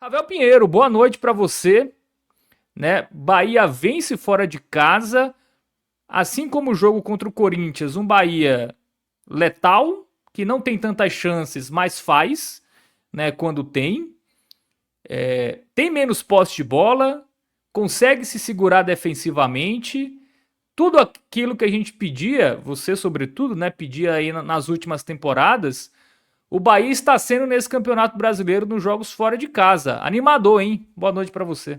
Ravel Pinheiro, boa noite para você. Né? Bahia vence fora de casa, assim como o jogo contra o Corinthians, um Bahia letal, que não tem tantas chances, mas faz, né, quando tem. Tem menos posse de bola, consegue se segurar defensivamente. Tudo aquilo que a gente pedia, você sobretudo, né, pedia aí nas últimas temporadas, o Bahia está sendo nesse Campeonato Brasileiro nos jogos fora de casa. Animador, hein? Boa noite para você.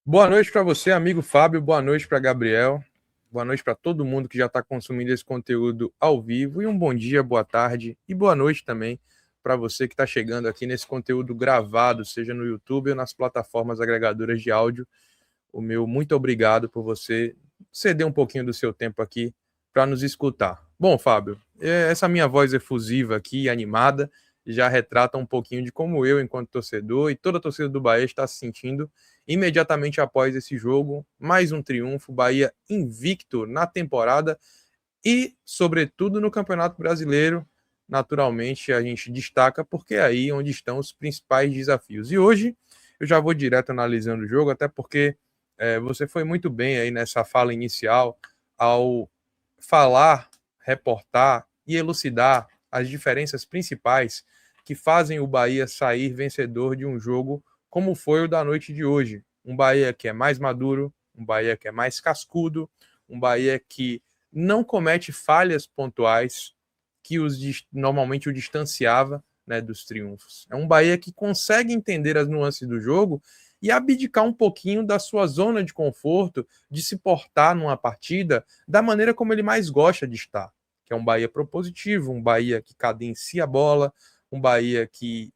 Boa noite para você, amigo Fábio. Boa noite para Gabriel. Boa noite para todo mundo que já está consumindo esse conteúdo ao vivo. E um bom dia, boa tarde e boa noite também para você que está chegando aqui nesse conteúdo gravado, seja no YouTube ou nas plataformas agregadoras de áudio. O meu muito obrigado por você ceder um pouquinho do seu tempo aqui para nos escutar. Bom, Fábio, essa minha voz efusiva aqui, animada, já retrata um pouquinho de como eu, enquanto torcedor, e toda a torcida do Bahia está se sentindo imediatamente após esse jogo. Mais um triunfo, Bahia invicto na temporada e, sobretudo, no Campeonato Brasileiro. Naturalmente, a gente destaca porque é aí onde estão os principais desafios. E hoje eu já vou direto analisando o jogo, até porque você foi muito bem aí nessa fala inicial ao falar, reportar e elucidar as diferenças principais que fazem o Bahia sair vencedor de um jogo como foi o da noite de hoje. Um Bahia que é mais maduro, um Bahia que é mais cascudo, um Bahia que não comete falhas pontuais que normalmente o distanciava, né, dos triunfos. É um Bahia que consegue entender as nuances do jogo e abdicar um pouquinho da sua zona de conforto de se portar numa partida da maneira como ele mais gosta de estar, que é um Bahia propositivo, um Bahia que cadencia a bola, um Bahia que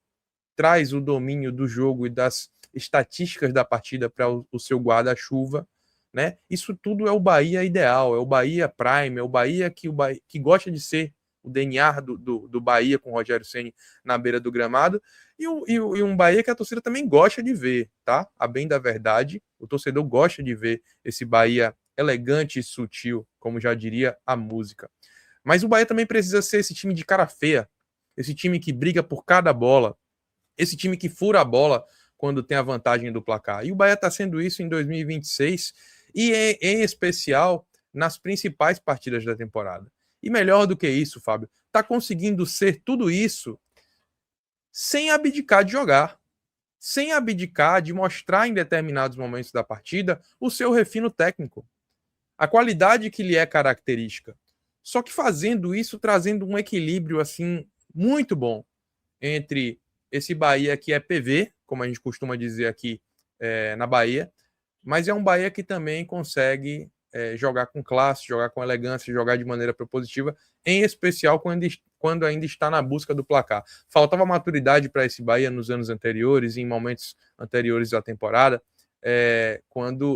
traz o domínio do jogo e das estatísticas da partida para o seu guarda-chuva, né? Isso tudo é o Bahia ideal, é o Bahia Prime, é o Bahia que gosta de ser o DNA do Bahia com o Rogério Ceni na beira do gramado e um Bahia que a torcida também gosta de ver, tá? A bem da verdade, o torcedor gosta de ver esse Bahia elegante e sutil, como já diria a música. Mas o Bahia também precisa ser esse time de cara feia, esse time que briga por cada bola, esse time que fura a bola quando tem a vantagem do placar. E o Bahia está sendo isso em 2026 e, em especial, nas principais partidas da temporada. E melhor do que isso, Fábio, está conseguindo ser tudo isso sem abdicar de jogar, sem abdicar de mostrar em determinados momentos da partida o seu refino técnico, a qualidade que lhe é característica. Só que fazendo isso, trazendo um equilíbrio assim muito bom entre esse Bahia que é PV, como a gente costuma dizer aqui na Bahia, mas é um Bahia que também consegue jogar com classe, jogar com elegância, jogar de maneira propositiva, em especial quando ainda está na busca do placar. Faltava maturidade para esse Bahia nos anos anteriores, em momentos anteriores da temporada,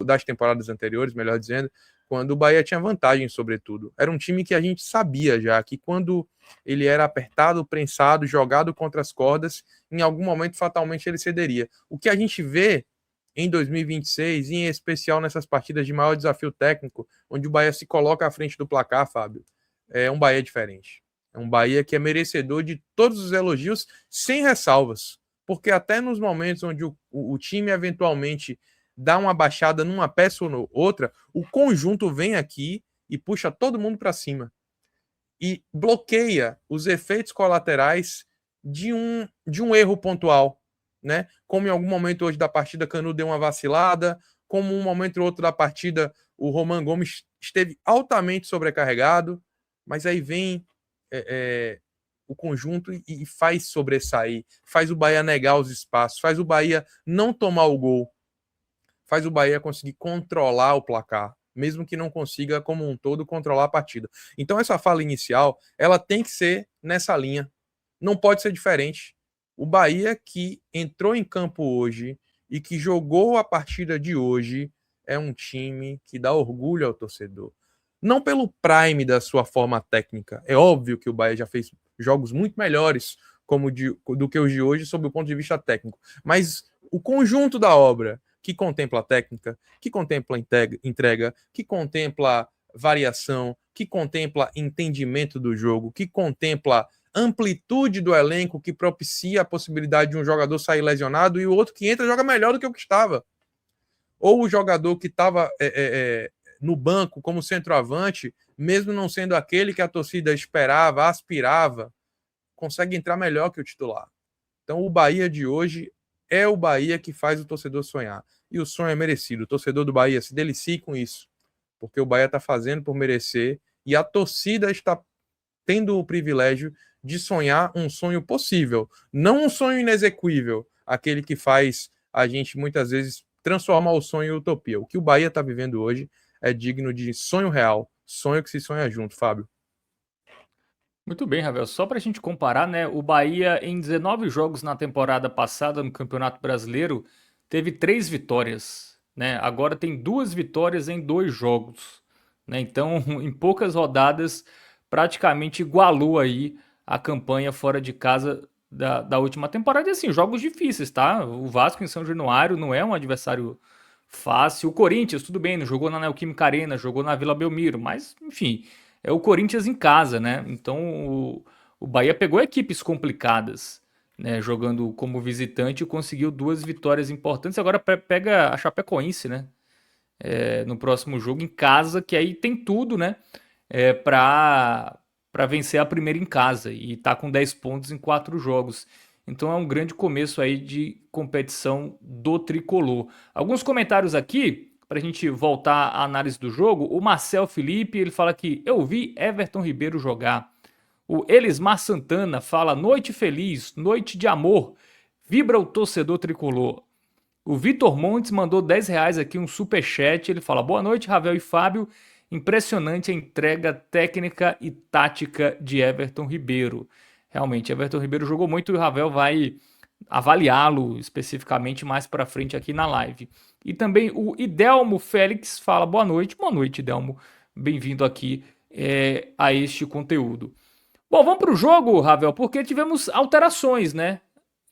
das temporadas anteriores, melhor dizendo, quando o Bahia tinha vantagem, sobretudo. Era um time que a gente sabia já que quando ele era apertado, prensado, jogado contra as cordas, em algum momento fatalmente ele cederia. O que a gente vê em 2026, e em especial nessas partidas de maior desafio técnico, onde o Bahia se coloca à frente do placar, Fábio, é um Bahia diferente. É um Bahia que é merecedor de todos os elogios, sem ressalvas. Porque até nos momentos onde o time eventualmente dá uma baixada numa peça ou outra, o conjunto vem aqui e puxa todo mundo para cima e bloqueia os efeitos colaterais de um erro pontual, né? Como em algum momento hoje da partida Canu deu uma vacilada, como um momento ou outro da partida o Roman Gomes esteve altamente sobrecarregado, mas aí vem o conjunto e faz sobressair, faz o Bahia negar os espaços, faz o Bahia não tomar o gol, faz o Bahia conseguir controlar o placar, mesmo que não consiga, como um todo, controlar a partida. Então, essa fala inicial, ela tem que ser nessa linha. Não pode ser diferente. O Bahia que entrou em campo hoje e que jogou a partida de hoje é um time que dá orgulho ao torcedor. Não pelo prime da sua forma técnica. É óbvio que o Bahia já fez jogos muito melhores do que os de hoje, sob o ponto de vista técnico. Mas o conjunto da obra, que contempla técnica, que contempla entrega, que contempla variação, que contempla entendimento do jogo, que contempla amplitude do elenco que propicia a possibilidade de um jogador sair lesionado e o outro que entra joga melhor do que o que estava. Ou o jogador que estava no banco como centroavante, mesmo não sendo aquele que a torcida esperava, aspirava, consegue entrar melhor que o titular. Então o Bahia de hoje é o Bahia que faz o torcedor sonhar. E o sonho é merecido. O torcedor do Bahia se delicie com isso, porque o Bahia está fazendo por merecer e a torcida está tendo o privilégio de sonhar um sonho possível, não um sonho inexequível, aquele que faz a gente muitas vezes transformar o sonho em utopia. O que o Bahia está vivendo hoje é digno de sonho real, sonho que se sonha junto, Fábio. Muito bem, Ravel. Só para a gente comparar, né? O Bahia, em 19 jogos na temporada passada no Campeonato Brasileiro, teve 3 vitórias, né? Agora tem 2 vitórias em 2 jogos, né? Então, em poucas rodadas, praticamente igualou aí a campanha fora de casa da última temporada. E assim, jogos difíceis, tá? O Vasco em São Januário não é um adversário fácil. O Corinthians, tudo bem, não jogou na Neoquímica Arena, jogou na Vila Belmiro, mas, enfim, é o Corinthians em casa, né? Então o Bahia pegou equipes complicadas, né? Jogando como visitante e conseguiu 2 vitórias importantes. Agora pega a Chapecoense, né? No próximo jogo em casa, que aí tem tudo, né? Para vencer a primeira em casa e tá com 10 pontos em 4 jogos. Então é um grande começo aí de competição do tricolor. Alguns comentários aqui para a gente voltar à análise do jogo. O Marcel Felipe, ele fala que eu vi Everton Ribeiro jogar. O Elismar Santana fala noite feliz, noite de amor. Vibra o torcedor tricolor. O Vitor Montes mandou R$ 10 aqui, um superchat. Ele fala: boa noite, Ravel e Fábio. Impressionante a entrega técnica e tática de Everton Ribeiro. Realmente, Everton Ribeiro jogou muito e o Ravel vai avaliá-lo especificamente mais para frente aqui na live. E também o Idelmo Félix fala: boa noite, Idelmo. Bem-vindo aqui a este conteúdo. Bom, vamos para o jogo, Ravel, porque tivemos alterações, né?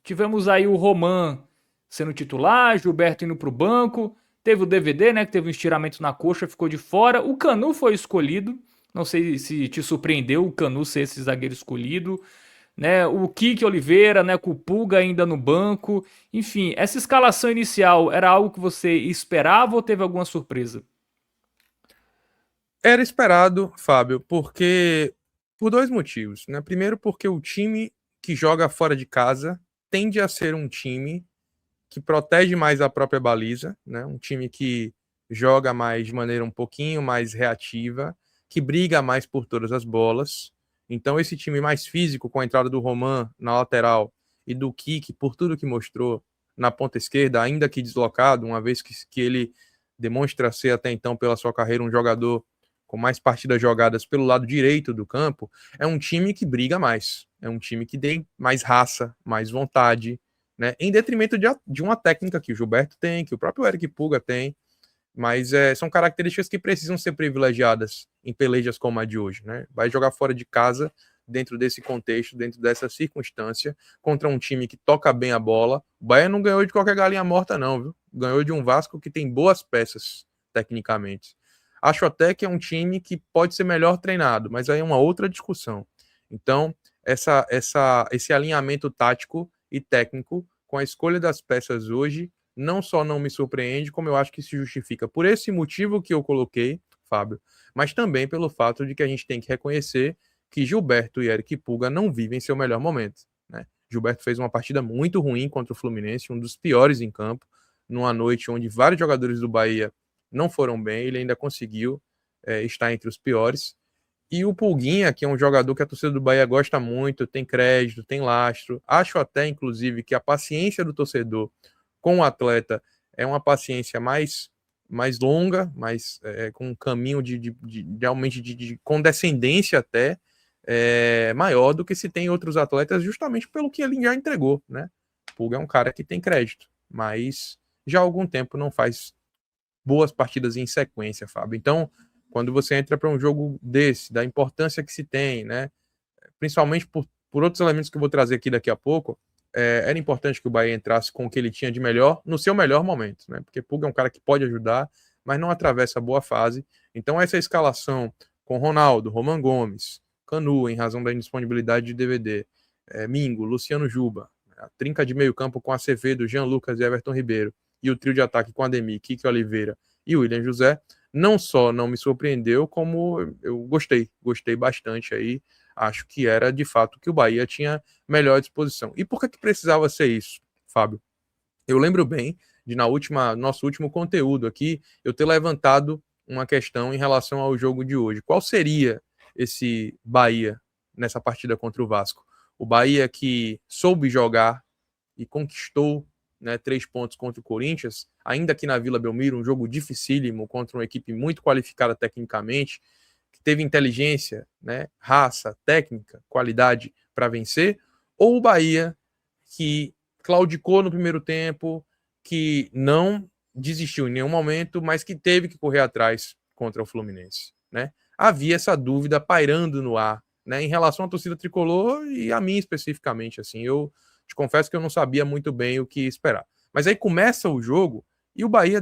Tivemos aí o Roman sendo titular, Gilberto indo para o banco, teve o DVD, né, que teve um estiramento na coxa, ficou de fora. O Canu foi escolhido, não sei se te surpreendeu o Canu ser esse zagueiro escolhido, né? O Kike Oliveira, né, com o Pulga ainda no banco. Enfim, essa escalação inicial era algo que você esperava ou teve alguma surpresa? Era esperado, Fábio, porque por 2 motivos, né? Primeiro, porque o time que joga fora de casa tende a ser um time que protege mais a própria baliza, né? Um time que joga mais de maneira um pouquinho mais reativa, que briga mais por todas as bolas. Então, esse time mais físico, com a entrada do Roman na lateral e do Kike, por tudo que mostrou na ponta esquerda, ainda que deslocado, uma vez que ele demonstra ser até então, pela sua carreira, um jogador com mais partidas jogadas pelo lado direito do campo, é um time que briga mais, é um time que tem mais raça, mais vontade, né? Em detrimento de uma técnica que o Gilberto tem, que o próprio Eric Pulga tem, mas são características que precisam ser privilegiadas em pelejas como a de hoje, né? Vai jogar fora de casa, dentro desse contexto, dentro dessa circunstância, contra um time que toca bem a bola. O Bahia não ganhou de qualquer galinha morta, não, viu? Ganhou de um Vasco que tem boas peças, tecnicamente. Acho até que é um time que pode ser melhor treinado, mas aí é uma outra discussão. Então, esse alinhamento tático e técnico com a escolha das peças hoje não só não me surpreende, como eu acho que se justifica por esse motivo que eu coloquei, Fábio, mas também pelo fato de que a gente tem que reconhecer que Gilberto e Eric Pulga não vivem seu melhor momento, né? Gilberto fez uma partida muito ruim contra o Fluminense, um dos piores em campo, numa noite onde vários jogadores do Bahia não foram bem, ele ainda conseguiu estar entre os piores. E o Pulguinha, que é um jogador que a torcida do Bahia gosta muito, tem crédito, tem lastro. Acho até, inclusive, que a paciência do torcedor com o atleta é uma paciência mais longa, com um caminho realmente de condescendência até maior do que se tem outros atletas, justamente pelo que ele já entregou, né? O Pulga é um cara que tem crédito, mas já há algum tempo não faz boas partidas em sequência, Fábio. Então, quando você entra para um jogo desse, da importância que se tem, né? Principalmente por outros elementos que eu vou trazer aqui daqui a pouco, era importante que o Bahia entrasse com o que ele tinha de melhor, no seu melhor momento, né? Porque Pulga é um cara que pode ajudar, mas não atravessa a boa fase. Então, essa escalação com Ronaldo, Roman Gomes, Canu, em razão da indisponibilidade de DVD, Mingo, Luciano Juba, a trinca de meio campo com Acevedo, Jean Lucas e Everton Ribeiro, e o trio de ataque com Ademir, Kike Oliveira e William José, não só não me surpreendeu, como eu gostei bastante aí. Acho que era de fato que o Bahia tinha melhor disposição. E por que precisava ser isso, Fábio? Eu lembro bem de nosso último conteúdo aqui, eu ter levantado uma questão em relação ao jogo de hoje. Qual seria esse Bahia nessa partida contra o Vasco? O Bahia que soube jogar e conquistou, né, 3 pontos contra o Corinthians, ainda aqui na Vila Belmiro, um jogo dificílimo contra uma equipe muito qualificada tecnicamente, que teve inteligência, né, raça, técnica, qualidade para vencer, ou o Bahia que claudicou no primeiro tempo, que não desistiu em nenhum momento, mas que teve que correr atrás contra o Fluminense, né? Havia essa dúvida pairando no ar, né, em relação à torcida tricolor e a mim especificamente, assim. Eu te confesso que eu não sabia muito bem o que esperar. Mas aí começa o jogo e o Bahia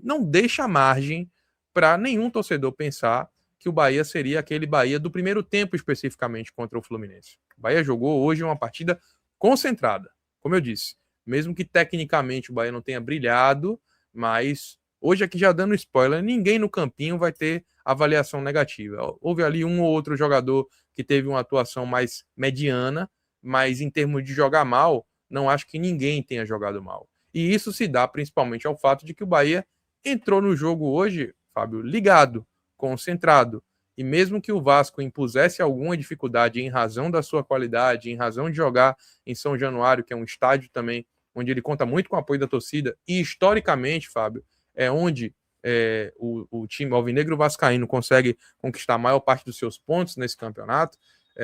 não deixa margem para nenhum torcedor pensar que o Bahia seria aquele Bahia do primeiro tempo especificamente contra o Fluminense. O Bahia jogou hoje uma partida concentrada, como eu disse, mesmo que tecnicamente o Bahia não tenha brilhado, mas hoje aqui já dando spoiler, ninguém no campinho vai ter avaliação negativa. Houve ali um ou outro jogador que teve uma atuação mais mediana, mas em termos de jogar mal, não acho que ninguém tenha jogado mal. E isso se dá principalmente ao fato de que o Bahia entrou no jogo hoje, Fábio, ligado, concentrado. E mesmo que o Vasco impusesse alguma dificuldade em razão da sua qualidade, em razão de jogar em São Januário, que é um estádio também onde ele conta muito com o apoio da torcida, e historicamente, Fábio, é onde o time alvinegro vascaíno consegue conquistar a maior parte dos seus pontos nesse campeonato,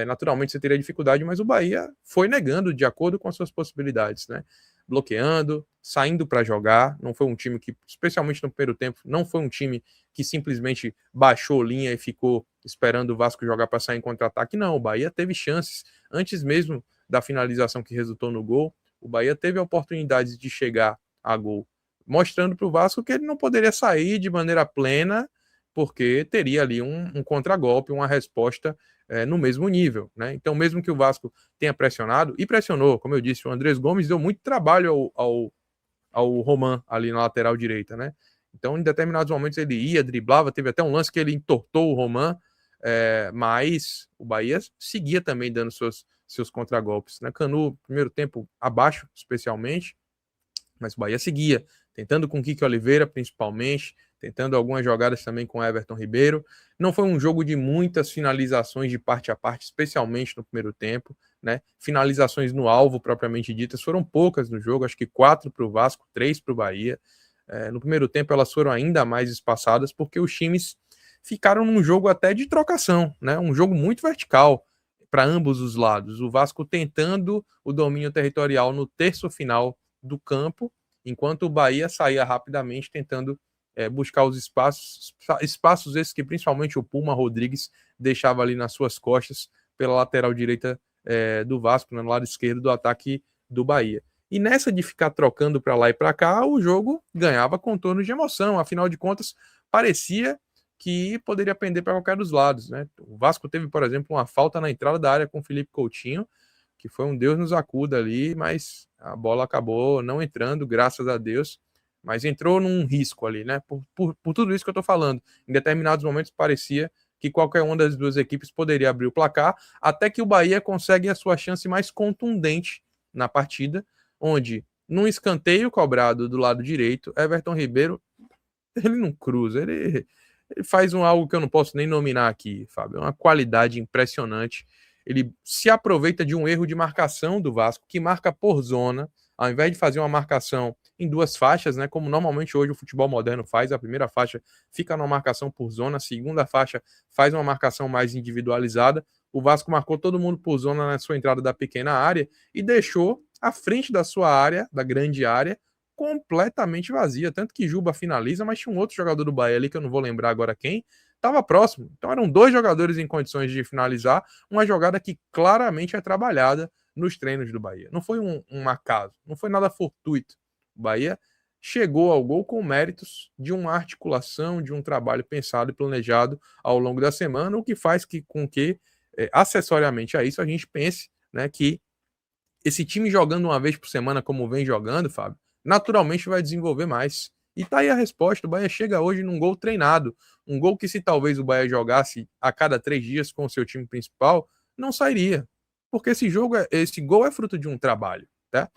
naturalmente você teria dificuldade, mas o Bahia foi negando de acordo com as suas possibilidades, né? Bloqueando, saindo para jogar. Não foi um time que, especialmente no primeiro tempo, não foi um time que simplesmente baixou linha e ficou esperando o Vasco jogar para sair em contra-ataque. Não, o Bahia teve chances antes mesmo da finalização que resultou no gol. O Bahia teve oportunidades de chegar a gol, mostrando para o Vasco que ele não poderia sair de maneira plena, porque teria ali um contragolpe, uma resposta no mesmo nível, né? Então, mesmo que o Vasco tenha pressionado, e pressionou, como eu disse, o Andrés Gomes deu muito trabalho ao Roman ali na lateral direita, né? Então, em determinados momentos ele ia, driblava, teve até um lance que ele entortou o Roman, mas o Bahia seguia também dando seus contragolpes, né? Canu, primeiro tempo abaixo, especialmente, mas o Bahia seguia, tentando com Kike Oliveira, principalmente, tentando algumas jogadas também com Everton Ribeiro. Não foi um jogo de muitas finalizações de parte a parte, especialmente no primeiro tempo, né? Finalizações no alvo, propriamente ditas, foram poucas no jogo, acho que 4 para o Vasco, 3 para o Bahia. No primeiro tempo elas foram ainda mais espaçadas, porque os times ficaram num jogo até de trocação, né? Um jogo muito vertical para ambos os lados. O Vasco tentando o domínio territorial no terço final do campo, enquanto o Bahia saía rapidamente tentando buscar os espaços esses que principalmente o Puma Rodrigues deixava ali nas suas costas pela lateral direita do Vasco, no lado esquerdo do ataque do Bahia. E nessa de ficar trocando para lá e para cá, o jogo ganhava contornos de emoção, afinal de contas, parecia que poderia pender para qualquer dos lados, né? O Vasco teve, por exemplo, uma falta na entrada da área com o Felipe Coutinho, que foi um Deus nos acuda ali, mas a bola acabou não entrando, graças a Deus, mas entrou num risco ali, né? Por tudo isso que eu tô falando. Em determinados momentos parecia que qualquer uma das duas equipes poderia abrir o placar, até que o Bahia consegue a sua chance mais contundente na partida, onde, num escanteio cobrado do lado direito, Everton Ribeiro, ele não cruza, ele faz algo que eu não posso nem nominar aqui, Fábio. É uma qualidade impressionante. Ele se aproveita de um erro de marcação do Vasco, que marca por zona, ao invés de fazer uma marcação em 2 faixas, né, como normalmente hoje o futebol moderno faz. A primeira faixa fica numa marcação por zona, a segunda faixa faz uma marcação mais individualizada. O Vasco marcou todo mundo por zona na sua entrada da pequena área e deixou a frente da sua área, da grande área, completamente vazia. Tanto que Juba finaliza, mas tinha um outro jogador do Bahia ali, que eu não vou lembrar agora quem, estava próximo. Então eram 2 jogadores em condições de finalizar uma jogada que claramente é trabalhada nos treinos do Bahia. Não foi um acaso, não foi nada fortuito. O Bahia chegou ao gol com méritos de uma articulação, de um trabalho pensado e planejado ao longo da semana, o que faz com que acessoriamente a isso, a gente pense, né, que esse time jogando uma vez por semana, como vem jogando, Fábio, naturalmente vai desenvolver mais. E tá aí a resposta. O Bahia chega hoje num gol treinado. Um gol que, se talvez o Bahia jogasse a cada 3 dias com o seu time principal, não sairia. Porque esse gol é fruto de um trabalho, tá?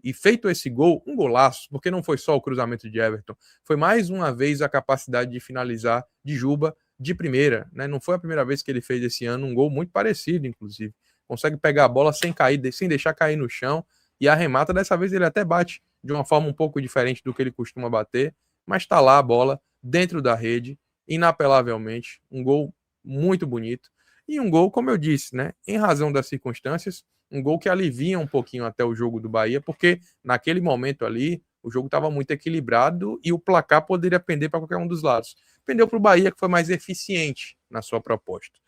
E feito esse gol, um golaço, porque não foi só o cruzamento de Everton, foi mais uma vez a capacidade de finalizar de Juba de primeira, né? Não foi a primeira vez que ele fez esse ano um gol muito parecido, inclusive. Consegue pegar a bola sem cair, sem deixar cair no chão e arremata. Dessa vez ele até bate de uma forma um pouco diferente do que ele costuma bater, mas está lá a bola dentro da rede, inapelavelmente, um gol muito bonito. E um gol, como eu disse, né, em razão das circunstâncias, um gol que alivia um pouquinho até o jogo do Bahia, porque naquele momento ali o jogo estava muito equilibrado e o placar poderia pender para qualquer um dos lados. Pendeu para o Bahia, que foi mais eficiente na sua proposta.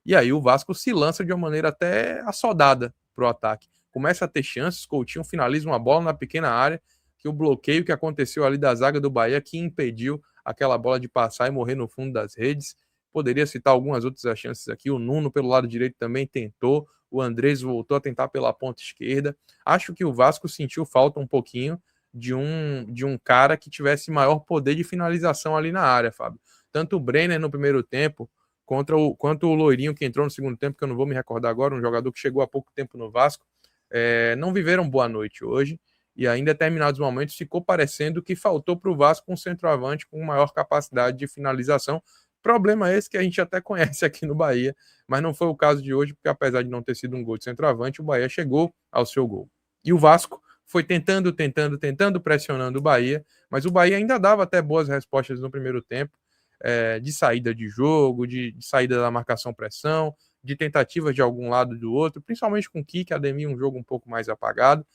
E aí o Vasco se lança de uma maneira até assodada para o ataque. Começa a ter chances, Coutinho finaliza uma bola na pequena área, que o bloqueio que aconteceu ali da zaga do Bahia, que impediu aquela bola de passar e morrer no fundo das redes. Poderia citar algumas outras chances aqui. O Nuno pelo lado direito também tentou. O Andrés voltou a tentar pela ponta esquerda. Acho que o Vasco sentiu falta um pouquinho de um cara que tivesse maior poder de finalização ali na área, Fábio. Tanto o Brenner no primeiro tempo, quanto o Loirinho que entrou no segundo tempo, que eu não vou me recordar agora, um jogador que chegou há pouco tempo no Vasco, não viveram boa noite hoje, e aí, em determinados momentos ficou parecendo que faltou para o Vasco um centroavante com maior capacidade de finalização. Problema esse que a gente até conhece aqui no Bahia, mas não foi o caso de hoje, porque apesar de não ter sido um gol de centroavante, o Bahia chegou ao seu gol. E o Vasco foi tentando, pressionando o Bahia, mas o Bahia ainda dava até boas respostas no primeiro tempo, de saída de jogo, de saída da marcação-pressão, de tentativas de algum lado do outro, principalmente com o Kik, Ademir, um jogo um pouco mais apagado,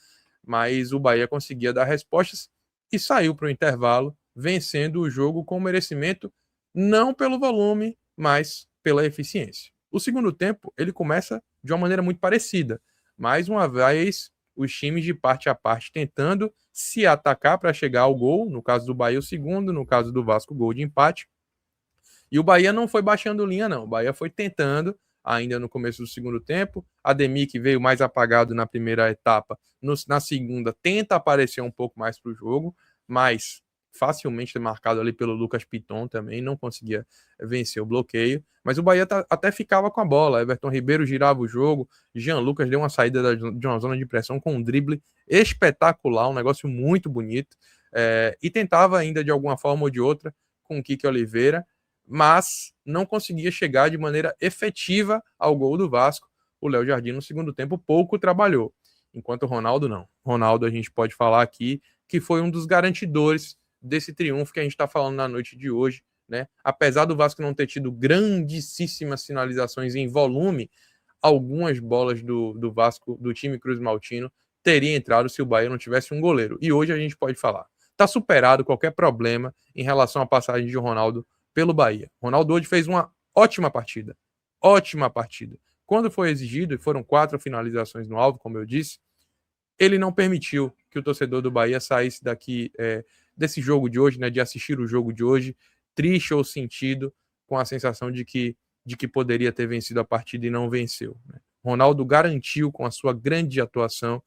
mas o Bahia conseguia dar respostas e saiu para o intervalo, vencendo o jogo com merecimento, não pelo volume, mas pela eficiência. O segundo tempo, ele começa de uma maneira muito parecida. Mais uma vez, os times de parte a parte tentando se atacar para chegar ao gol, no caso do Bahia o segundo, no caso do Vasco o gol de empate. E o Bahia não foi baixando linha, não. O Bahia foi tentando, ainda no começo do segundo tempo. Ademir, que veio mais apagado na primeira etapa, na segunda tenta aparecer um pouco mais para o jogo, mas facilmente marcado ali pelo Lucas Piton também, não conseguia vencer o bloqueio. Mas o Bahia até ficava com a bola. Everton Ribeiro girava o jogo, Jean Lucas deu uma saída de uma zona de pressão com um drible espetacular, um negócio muito bonito, e tentava ainda de alguma forma ou de outra com o Kike Oliveira, mas não conseguia chegar de maneira efetiva ao gol do Vasco. O Léo Jardim no segundo tempo pouco trabalhou, enquanto o Ronaldo não. Ronaldo, a gente pode falar aqui que foi um dos garantidores desse triunfo que a gente está falando na noite de hoje, né? Apesar do Vasco não ter tido grandíssimas finalizações em volume, algumas bolas do Vasco, do time Cruz Maltino, teriam entrado se o Bahia não tivesse um goleiro. E hoje a gente pode falar. Está superado qualquer problema em relação à passagem de Ronaldo pelo Bahia. Ronaldo hoje fez uma ótima partida. Ótima partida. Quando foi exigido, e foram 4 finalizações no alvo, como eu disse, ele não permitiu que o torcedor do Bahia saísse daqui desse jogo de hoje, né, de assistir o jogo de hoje, triste ou sentido, com a sensação de que poderia ter vencido a partida e não venceu. Né? Ronaldo garantiu, com a sua grande atuação,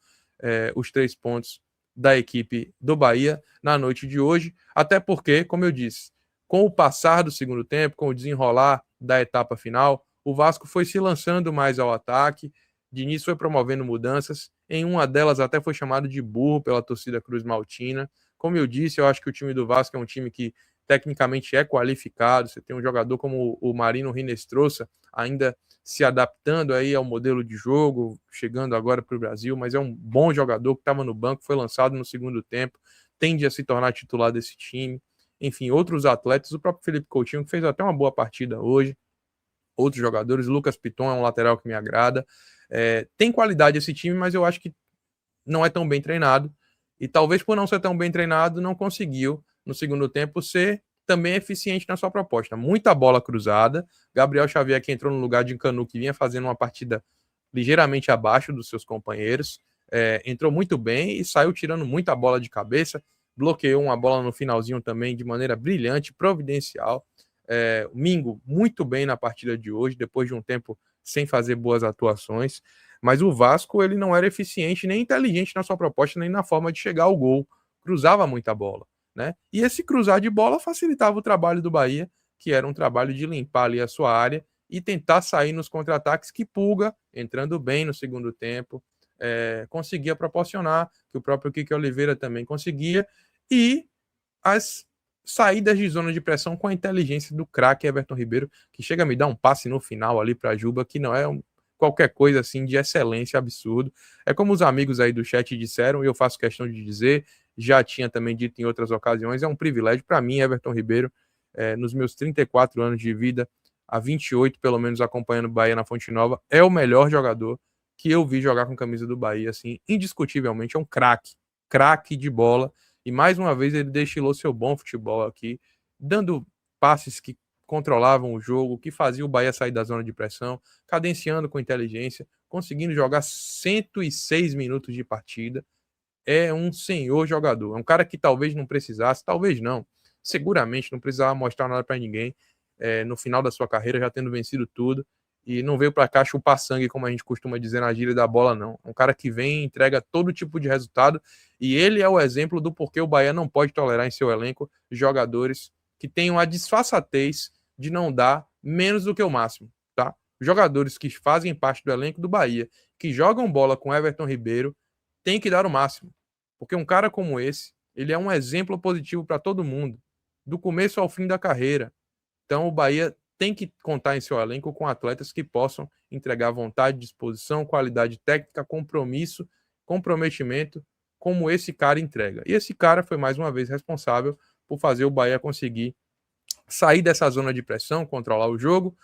os 3 pontos da equipe do Bahia na noite de hoje, até porque, como eu disse, com o passar do segundo tempo, com o desenrolar da etapa final, o Vasco foi se lançando mais ao ataque, Diniz foi promovendo mudanças, em uma delas até foi chamado de burro pela torcida Cruz Maltina. Como eu disse, eu acho que o time do Vasco é um time que tecnicamente é qualificado, você tem um jogador como o Marino Rinestrosa, ainda se adaptando aí ao modelo de jogo, chegando agora para o Brasil, mas é um bom jogador que estava no banco, foi lançado no segundo tempo, tende a se tornar titular desse time. Enfim, outros atletas, o próprio Felipe Coutinho, que fez até uma boa partida hoje, outros jogadores, Lucas Piton é um lateral que me agrada. Tem qualidade esse time, mas eu acho que não é tão bem treinado, e talvez por não ser tão bem treinado, não conseguiu, no segundo tempo, ser também eficiente na sua proposta. Muita bola cruzada, Gabriel Xavier, que entrou no lugar de Canu, que vinha fazendo uma partida ligeiramente abaixo dos seus companheiros, entrou muito bem e saiu tirando muita bola de cabeça, bloqueou uma bola no finalzinho também de maneira brilhante, providencial. O Mingo muito bem na partida de hoje, depois de um tempo sem fazer boas atuações, mas o Vasco ele não era eficiente nem inteligente na sua proposta, nem na forma de chegar ao gol, cruzava muita bola, né? E esse cruzar de bola facilitava o trabalho do Bahia, que era um trabalho de limpar ali a sua área e tentar sair nos contra-ataques que Pulga, entrando bem no segundo tempo, conseguia proporcionar, que o próprio Kike Oliveira também conseguia, e as saídas de zona de pressão com a inteligência do craque Everton Ribeiro, que chega a me dar um passe no final ali para Juba, que não é qualquer coisa assim de excelência, absurdo. É como os amigos aí do chat disseram, e eu faço questão de dizer, já tinha também dito em outras ocasiões, é um privilégio para mim, Everton Ribeiro, nos meus 34 anos de vida, há 28 pelo menos acompanhando o Bahia na Fonte Nova, é o melhor jogador que eu vi jogar com camisa do Bahia, assim, indiscutivelmente, é um craque de bola, e mais uma vez ele destilou seu bom futebol aqui, dando passes que controlavam o jogo, que faziam o Bahia sair da zona de pressão, cadenciando com inteligência, conseguindo jogar 106 minutos de partida. É um senhor jogador, é um cara que talvez não precisasse, talvez não, seguramente não precisava mostrar nada para ninguém, no final da sua carreira, já tendo vencido tudo, e não veio para cá chupar sangue, como a gente costuma dizer na gíria da bola, não. É um cara que vem e entrega todo tipo de resultado, e ele é o exemplo do porquê o Bahia não pode tolerar em seu elenco jogadores que tenham a disfarçatez de não dar menos do que o máximo, tá? Jogadores que fazem parte do elenco do Bahia, que jogam bola com Everton Ribeiro, tem que dar o máximo, porque um cara como esse, ele é um exemplo positivo para todo mundo, do começo ao fim da carreira. Então o Bahia tem que contar em seu elenco com atletas que possam entregar vontade, disposição, qualidade técnica, compromisso, comprometimento, como esse cara entrega. E esse cara foi mais uma vez responsável por fazer o Bahia conseguir sair dessa zona de pressão, controlar o jogo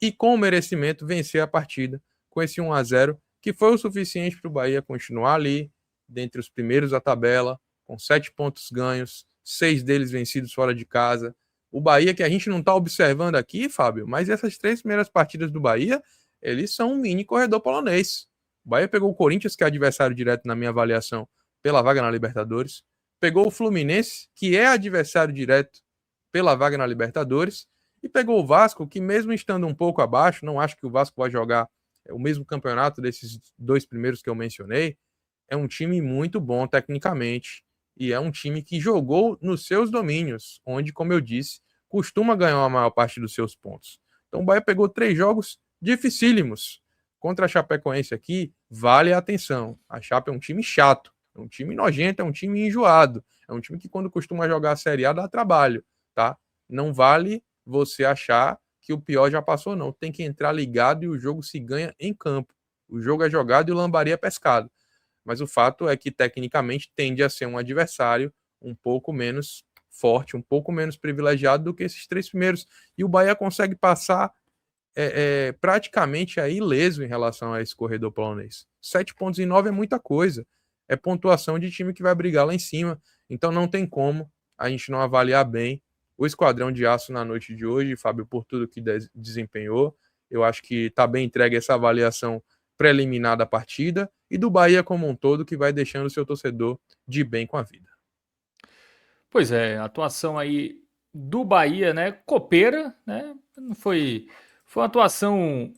e com merecimento vencer a partida com esse 1-0, que foi o suficiente para o Bahia continuar ali, dentre os primeiros da tabela, com 7 pontos ganhos, 6 deles vencidos fora de casa. O Bahia, que a gente não está observando aqui, Fábio, mas essas 3 primeiras partidas do Bahia, eles são um mini corredor polonês. O Bahia pegou o Corinthians, que é adversário direto na minha avaliação, pela vaga na Libertadores. Pegou o Fluminense, que é adversário direto pela vaga na Libertadores. E pegou o Vasco, que mesmo estando um pouco abaixo, não acho que o Vasco vai jogar o mesmo campeonato desses 2 primeiros que eu mencionei, é um time muito bom tecnicamente, e é um time que jogou nos seus domínios, onde, como eu disse, costuma ganhar a maior parte dos seus pontos. Então o Bahia pegou 3 jogos dificílimos. Contra a Chapecoense aqui, vale a atenção. A Chape é um time chato, é um time nojento, é um time enjoado, é um time que quando costuma jogar a Série A dá trabalho, tá? Não vale você achar que o pior já passou, não. Tem que entrar ligado e o jogo se ganha em campo. O jogo é jogado e o lambari é pescado. Mas o fato é que, tecnicamente, tende a ser um adversário um pouco menos forte, um pouco menos privilegiado do que esses 3 primeiros. E o Bahia consegue passar praticamente aí ileso em relação a esse corredor polonês. 7 pontos em 9 é muita coisa. É pontuação de time que vai brigar lá em cima. Então não tem como a gente não avaliar bem o Esquadrão de Aço na noite de hoje, Fábio, por tudo que desempenhou. Eu acho que está bem entregue essa avaliação preliminar da partida e do Bahia como um todo, que vai deixando o seu torcedor de bem com a vida. Pois é, a atuação aí do Bahia, né, copeira, né, não foi uma atuação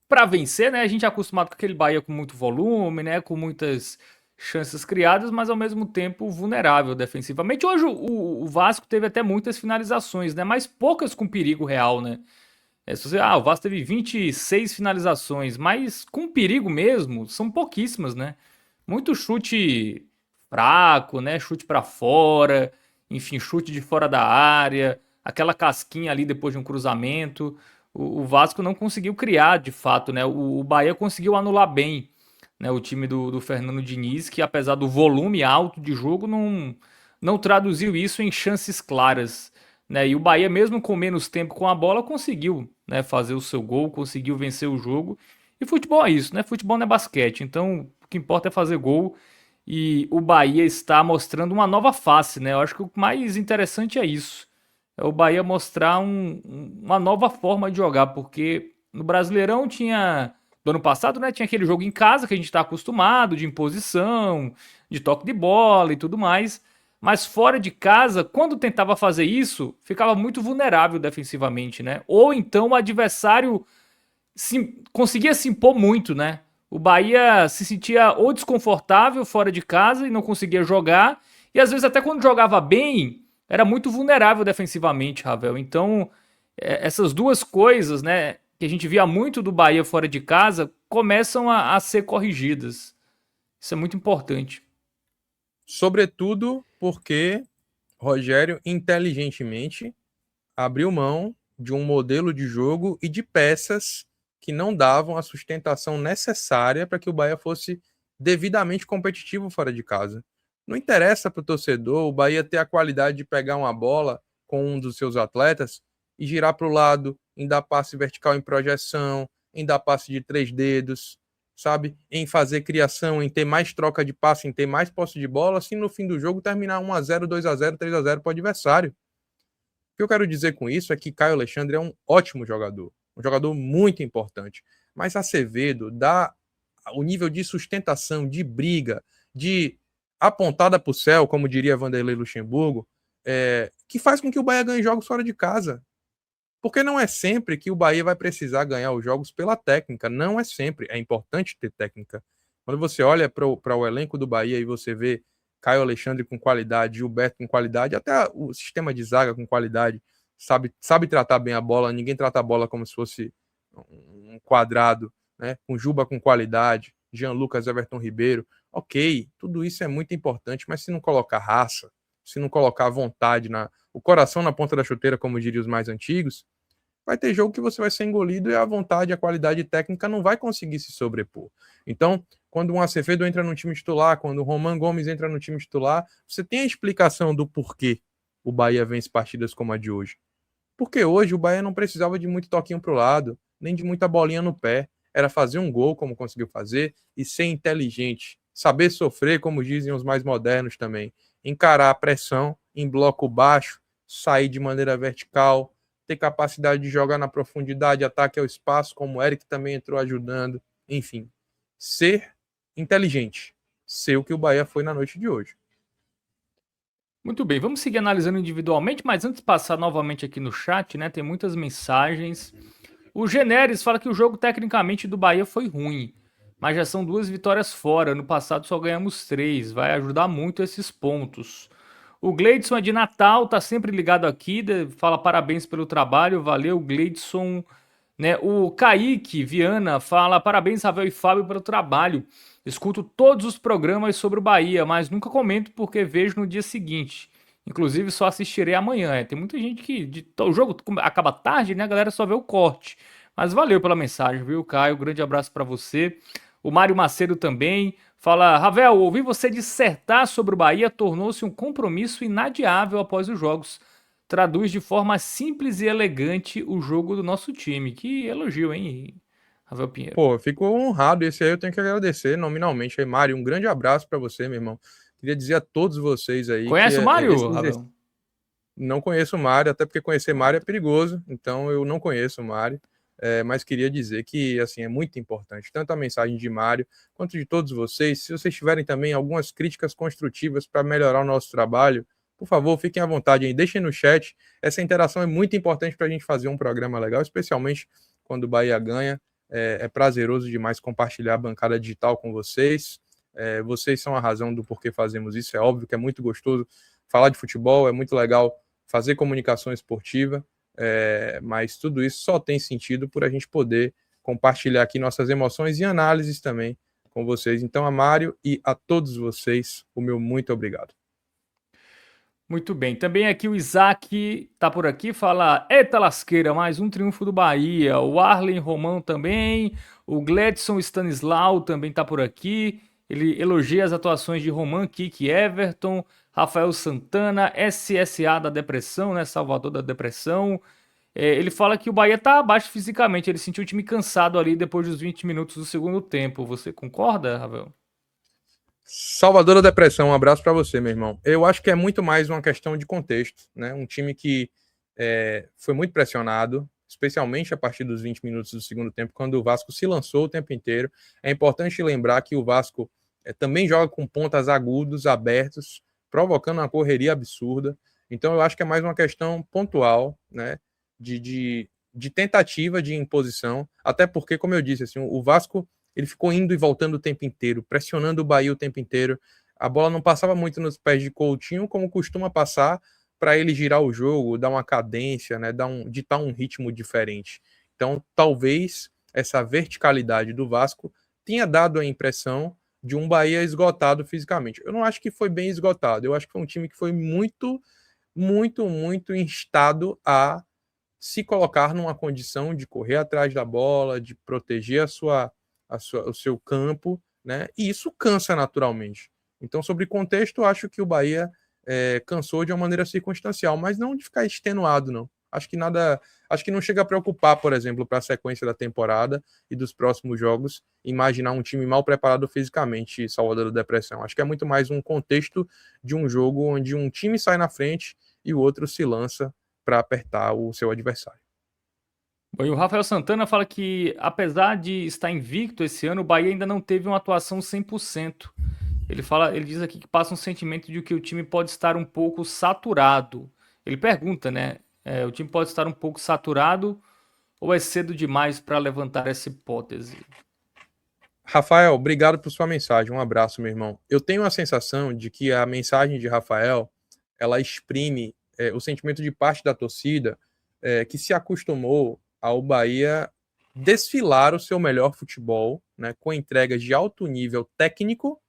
para vencer, né, a gente é acostumado com aquele Bahia com muito volume, né, com muitas chances criadas, mas ao mesmo tempo vulnerável defensivamente. Hoje o Vasco teve até muitas finalizações, né, mas poucas com perigo real, né. Se você, o Vasco teve 26 finalizações, mas com perigo mesmo, são pouquíssimas, né? Muito chute fraco, né? Chute para fora, enfim, chute de fora da área, aquela casquinha ali depois de um cruzamento. O Vasco não conseguiu criar, de fato, né? O Bahia conseguiu anular bem, né? O time do Fernando Diniz, que apesar do volume alto de jogo, não traduziu isso em chances claras, né? E o Bahia, mesmo com menos tempo com a bola, conseguiu, né, fazer o seu gol, conseguiu vencer o jogo. E futebol é isso, né? Futebol não é basquete. Então, o que importa é fazer gol. E o Bahia está mostrando uma nova face, né? Eu acho que o mais interessante é isso. É o Bahia mostrar uma nova forma de jogar, porque no Brasileirão tinha, do ano passado, né, tinha aquele jogo em casa que a gente está acostumado, de imposição, de toque de bola e tudo mais. Mas fora de casa, quando tentava fazer isso, ficava muito vulnerável defensivamente, né? Ou então o adversário conseguia se impor muito, né? O Bahia se sentia ou desconfortável fora de casa e não conseguia jogar, e às vezes até quando jogava bem, era muito vulnerável defensivamente, Ravel. Então, essas duas coisas, né, que a gente via muito do Bahia fora de casa, começam a ser corrigidas. Isso é muito importante. Sobretudo porque Rogério inteligentemente abriu mão de um modelo de jogo e de peças que não davam a sustentação necessária para que o Bahia fosse devidamente competitivo fora de casa. Não interessa para o torcedor o Bahia ter a qualidade de pegar uma bola com um dos seus atletas e girar para o lado, em dar passe vertical em projeção, em dar passe de 3 dedos, sabe? Em fazer criação, em ter mais troca de passe, em ter mais posse de bola, assim no fim do jogo terminar 1-0, 2-0, 3-0 para o adversário. O que eu quero dizer com isso é que Caio Alexandre é um ótimo jogador, um jogador muito importante. Mas Acevedo dá o nível de sustentação, de briga, de apontada para o céu, como diria Vanderlei Luxemburgo, que faz com que o Bahia ganhe jogos fora de casa. Porque não é sempre que o Bahia vai precisar ganhar os jogos pela técnica. Não é sempre. É importante ter técnica. Quando você olha para o elenco do Bahia e você vê Caio Alexandre com qualidade, Gilberto com qualidade, até o sistema de zaga com qualidade, sabe tratar bem a bola, ninguém trata a bola como se fosse um quadrado, né? Com Juba com qualidade, Jean Lucas, Everton Ribeiro, ok, tudo isso é muito importante, mas se não colocar raça, se não colocar vontade, o coração na ponta da chuteira, como diriam os mais antigos, vai ter jogo que você vai ser engolido e a vontade, a qualidade técnica não vai conseguir se sobrepor. Então, quando um Acevedo entra no time titular, quando o Roman Gomes entra no time titular, você tem a explicação do porquê o Bahia vence partidas como a de hoje. Porque hoje o Bahia não precisava de muito toquinho para o lado, nem de muita bolinha no pé. Era fazer um gol, como conseguiu fazer, e ser inteligente. Saber sofrer, como dizem os mais modernos também. Encarar a pressão em bloco baixo, sair de maneira vertical, ter capacidade de jogar na profundidade, ataque ao espaço, como o Eric também entrou ajudando. Enfim, ser inteligente. Ser o que o Bahia foi na noite de hoje. Muito bem, vamos seguir analisando individualmente, mas antes de passar novamente aqui no chat, né, tem muitas mensagens. O Generes fala que o jogo tecnicamente do Bahia foi ruim, mas já são 2 vitórias fora. No passado só ganhamos 3, vai ajudar muito esses pontos. O Gleidson é de Natal, tá sempre ligado aqui, fala parabéns pelo trabalho, valeu Gleidson. Né? O Kaique Viana fala parabéns Ravel e Fábio pelo trabalho. Escuto todos os programas sobre o Bahia, mas nunca comento porque vejo no dia seguinte. Inclusive só assistirei amanhã. Tem muita gente que o jogo acaba tarde, né? A galera só vê o corte. Mas valeu pela mensagem, viu, Caio? Grande abraço para você. O Mário Macedo também fala: Ravel, ouvir você dissertar sobre o Bahia tornou-se um compromisso inadiável após os jogos. Traduz de forma simples e elegante o jogo do nosso time. Que elogio, hein, Ravel Pinheiro? Pô, eu fico honrado. Esse aí eu tenho que agradecer nominalmente. Aí, Mário, um grande abraço para você, meu irmão. Queria dizer a todos vocês aí que Conhece o Mário, esse Ravel? não conheço o Mário, até porque conhecer Mário é perigoso, então eu não conheço o Mário, mas queria dizer que assim é muito importante, tanto a mensagem de Mário quanto de todos vocês. Se vocês tiverem também algumas críticas construtivas para melhorar o nosso trabalho, por favor, fiquem à vontade aí, deixem no chat. Essa interação é muito importante para a gente fazer um programa legal, especialmente quando o Bahia ganha. É prazeroso demais compartilhar a bancada digital com vocês. Vocês são a razão do porquê fazemos isso. É óbvio que é muito gostoso falar de futebol, é muito legal fazer comunicação esportiva, mas tudo isso só tem sentido por a gente poder compartilhar aqui nossas emoções e análises também com vocês. Então, a Mário e a todos vocês, o meu muito obrigado. Muito bem. Também aqui o Isaac tá por aqui, fala: Eita lasqueira, mais um triunfo do Bahia. O Arlen Romão também. O Gledson Stanislau também tá por aqui. Ele elogia as atuações de Roman, Kiki, Everton, Rafael Santana, SSA da depressão, né? Salvador da depressão. Ele fala que o Bahia tá abaixo fisicamente. Ele sentiu o time cansado ali depois dos 20 minutos do segundo tempo. Você concorda, Ravel? Salvador da Depressão, um abraço para você, meu irmão. Eu acho que é muito mais uma questão de contexto, né? Um time que foi muito pressionado, especialmente a partir dos 20 minutos do segundo tempo, quando o Vasco se lançou o tempo inteiro. É importante lembrar que o Vasco também joga com pontas agudos, abertos, provocando uma correria absurda. Então eu acho que é mais uma questão pontual, né? De de tentativa de imposição, até porque, como eu disse, assim, o Vasco ele ficou indo e voltando o tempo inteiro, pressionando o Bahia o tempo inteiro. A bola não passava muito nos pés de Coutinho, como costuma passar, para ele girar o jogo, dar uma cadência, né, ditar um ritmo diferente. Então, talvez essa verticalidade do Vasco tenha dado a impressão de um Bahia esgotado fisicamente. Eu não acho que foi bem esgotado, eu acho que foi um time que foi muito instado a se colocar numa condição de correr atrás da bola, de proteger o seu campo, né? E isso cansa naturalmente. Então, sobre contexto, acho que o Bahia cansou de uma maneira circunstancial, mas não de ficar extenuado, não. Acho que não chega a preocupar, por exemplo, para a sequência da temporada e dos próximos jogos, imaginar um time mal preparado fisicamente, Salvador da Depressão. Acho que é muito mais um contexto de um jogo onde um time sai na frente e o outro se lança para apertar o seu adversário. Bom, e o Rafael Santana fala que, apesar de estar invicto esse ano, o Bahia ainda não teve uma atuação 100%. Ele diz aqui que passa um sentimento de que o time pode estar um pouco saturado. Ele pergunta, né? O time pode estar um pouco saturado ou é cedo demais para levantar essa hipótese? Rafael, obrigado por sua mensagem. Um abraço, meu irmão. Eu tenho a sensação de que a mensagem de Rafael ela exprime o sentimento de parte da torcida que se acostumou ao Bahia desfilar o seu melhor futebol, né, com entregas de alto nível técnico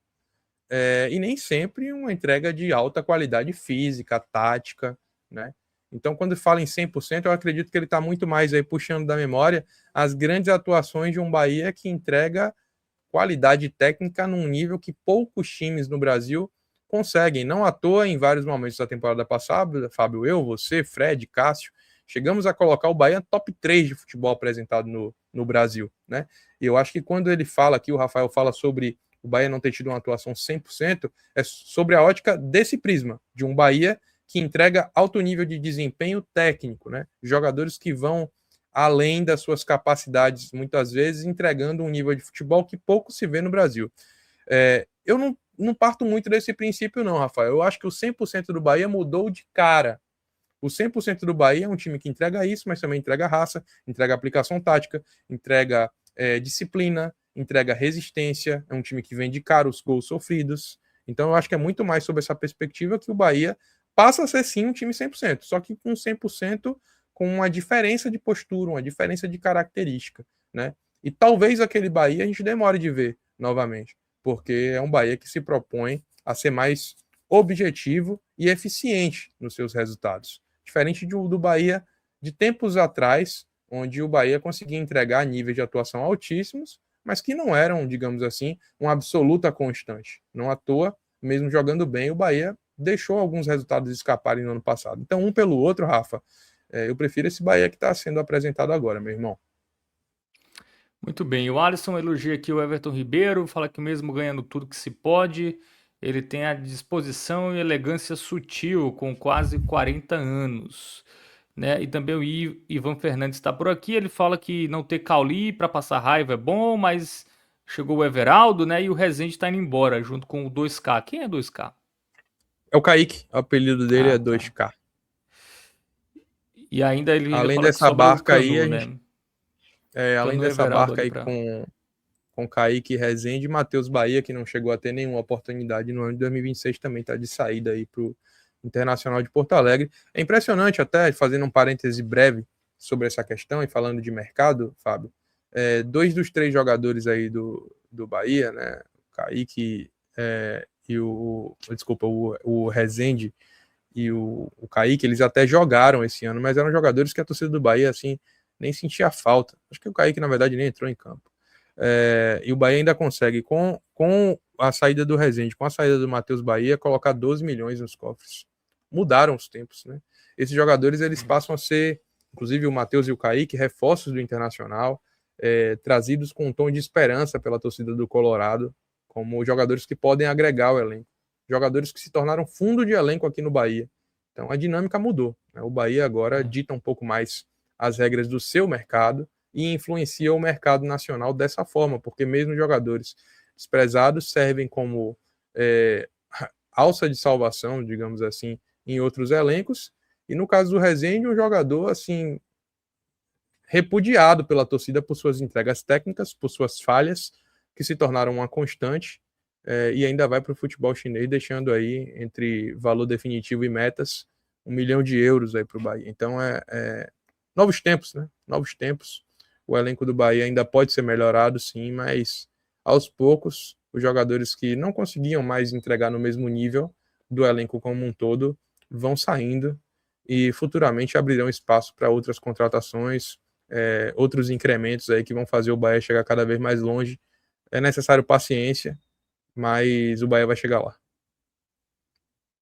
e nem sempre uma entrega de alta qualidade física, tática, né? Então, quando fala em 100%, eu acredito que ele está muito mais aí puxando da memória as grandes atuações de um Bahia que entrega qualidade técnica num nível que poucos times no Brasil conseguem. Não à toa, em vários momentos da temporada passada, Fábio, eu, você, Fred, Cássio, chegamos a colocar o Bahia top 3 de futebol apresentado no Brasil, né? E eu acho que quando ele fala aqui, o Rafael fala sobre o Bahia não ter tido uma atuação 100%, é sobre a ótica desse prisma, de um Bahia que entrega alto nível de desempenho técnico, né? Jogadores que vão além das suas capacidades, muitas vezes entregando um nível de futebol que pouco se vê no Brasil. Eu não parto muito desse princípio não, Rafael. Eu acho que o 100% do Bahia mudou de cara. O 100% do Bahia é um time que entrega isso, mas também entrega raça, entrega aplicação tática, entrega disciplina, entrega resistência, é um time que vem de cara os gols sofridos. Então eu acho que é muito mais sobre essa perspectiva que o Bahia passa a ser sim um time 100%, só que com 100% com uma diferença de postura, uma diferença de característica, né? E talvez aquele Bahia a gente demore de ver novamente, porque é um Bahia que se propõe a ser mais objetivo e eficiente nos seus resultados. Diferente do Bahia de tempos atrás, onde o Bahia conseguia entregar níveis de atuação altíssimos, mas que não eram, digamos assim, uma absoluta constante. Não à toa, mesmo jogando bem, o Bahia deixou alguns resultados escaparem no ano passado. Então, um pelo outro, Rafa, eu prefiro esse Bahia que está sendo apresentado agora, meu irmão. Muito bem. O Alisson elogia aqui o Everton Ribeiro, fala que mesmo ganhando tudo que se pode, ele tem a disposição e elegância sutil, com quase 40 anos. Né? E também o Ivan Fernandes está por aqui. Ele fala que não ter Cauli para passar raiva é bom, mas chegou o Everaldo, né? E o Rezende está indo embora, junto com o 2K. Quem é 2K? É o Kaique, o apelido dele Ah, é tá. 2K. E ele ainda Além fala que dessa sobra o barca aí, Canu, a né? gente, além Canu dessa Everaldo barca ali aí para. com Kaique Rezende e Matheus Bahia, que não chegou a ter nenhuma oportunidade no ano de 2026, também está de saída aí para o Internacional de Porto Alegre. É impressionante, até fazendo um parêntese breve sobre essa questão e falando de mercado, Fábio, dois dos três jogadores aí do Bahia, né, o Kaique e o Rezende e o Kaique, eles até jogaram esse ano, mas eram jogadores que a torcida do Bahia, assim, nem sentia falta. Acho que o Kaique, na verdade, nem entrou em campo. E o Bahia ainda consegue, com a saída do Rezende, com a saída do Matheus Bahia, colocar 12 milhões nos cofres. Mudaram os tempos, né? Esses jogadores, eles passam a ser, inclusive o Matheus e o Kaique, reforços do Internacional, trazidos com um tom de esperança pela torcida do Colorado, como jogadores que podem agregar o elenco. Jogadores que se tornaram fundo de elenco aqui no Bahia. Então a dinâmica mudou, né? O Bahia agora dita um pouco mais as regras do seu mercado e influencia o mercado nacional dessa forma, porque mesmo jogadores desprezados servem como alça de salvação, digamos assim, em outros elencos. E no caso do Rezende, um jogador assim repudiado pela torcida por suas entregas técnicas, por suas falhas, que se tornaram uma constante, e ainda vai para o futebol chinês, deixando aí, entre valor definitivo e metas, 1 milhão de euros aí para o Bahia. Então, novos tempos, né? Novos tempos. O elenco do Bahia ainda pode ser melhorado, sim, mas aos poucos, os jogadores que não conseguiam mais entregar no mesmo nível do elenco como um todo vão saindo e futuramente abrirão espaço para outras contratações, outros incrementos aí que vão fazer o Bahia chegar cada vez mais longe. É necessário paciência, mas o Bahia vai chegar lá.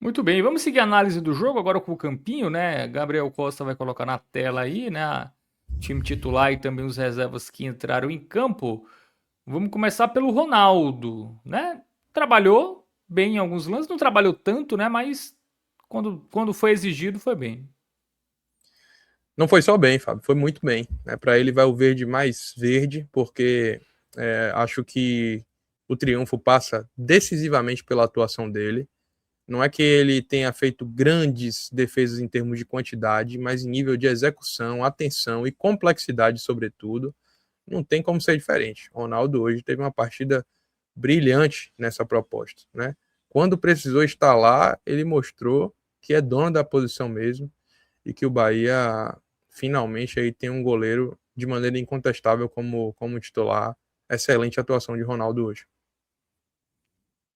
Muito bem, vamos seguir a análise do jogo agora com o Campinho, né? Gabriel Costa vai colocar na tela aí, né? Time titular e também os reservas que entraram em campo. Vamos começar pelo Ronaldo, né? Trabalhou bem em alguns lances, não trabalhou tanto, né? Mas quando foi exigido, foi bem. Não foi só bem, Fábio, foi muito bem. Para ele vai o verde mais verde, porque acho que o triunfo passa decisivamente pela atuação dele. Não é que ele tenha feito grandes defesas em termos de quantidade, mas em nível de execução, atenção e complexidade, sobretudo, não tem como ser diferente. O Ronaldo hoje teve uma partida brilhante nessa proposta, né? Quando precisou estar lá, ele mostrou que é dono da posição mesmo e que o Bahia finalmente aí tem um goleiro de maneira incontestável como titular. Excelente atuação de Ronaldo hoje.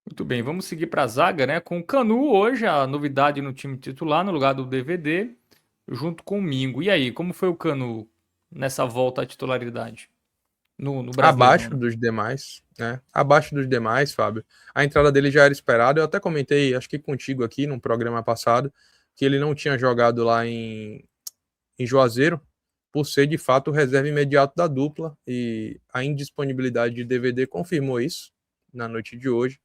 Muito bem, vamos seguir para a zaga, né? Com o Canu hoje, a novidade no time titular, no lugar do DVD, junto com o Mingo. E aí, como foi o Canu nessa volta à titularidade? No Brasileirão, Abaixo né? dos demais, né? Abaixo dos demais, Fábio. A entrada dele já era esperada. Eu até comentei, acho que contigo aqui no programa passado, que ele não tinha jogado lá em Juazeiro, por ser de fato o reserva imediato da dupla. E a indisponibilidade de DVD confirmou isso na noite de hoje.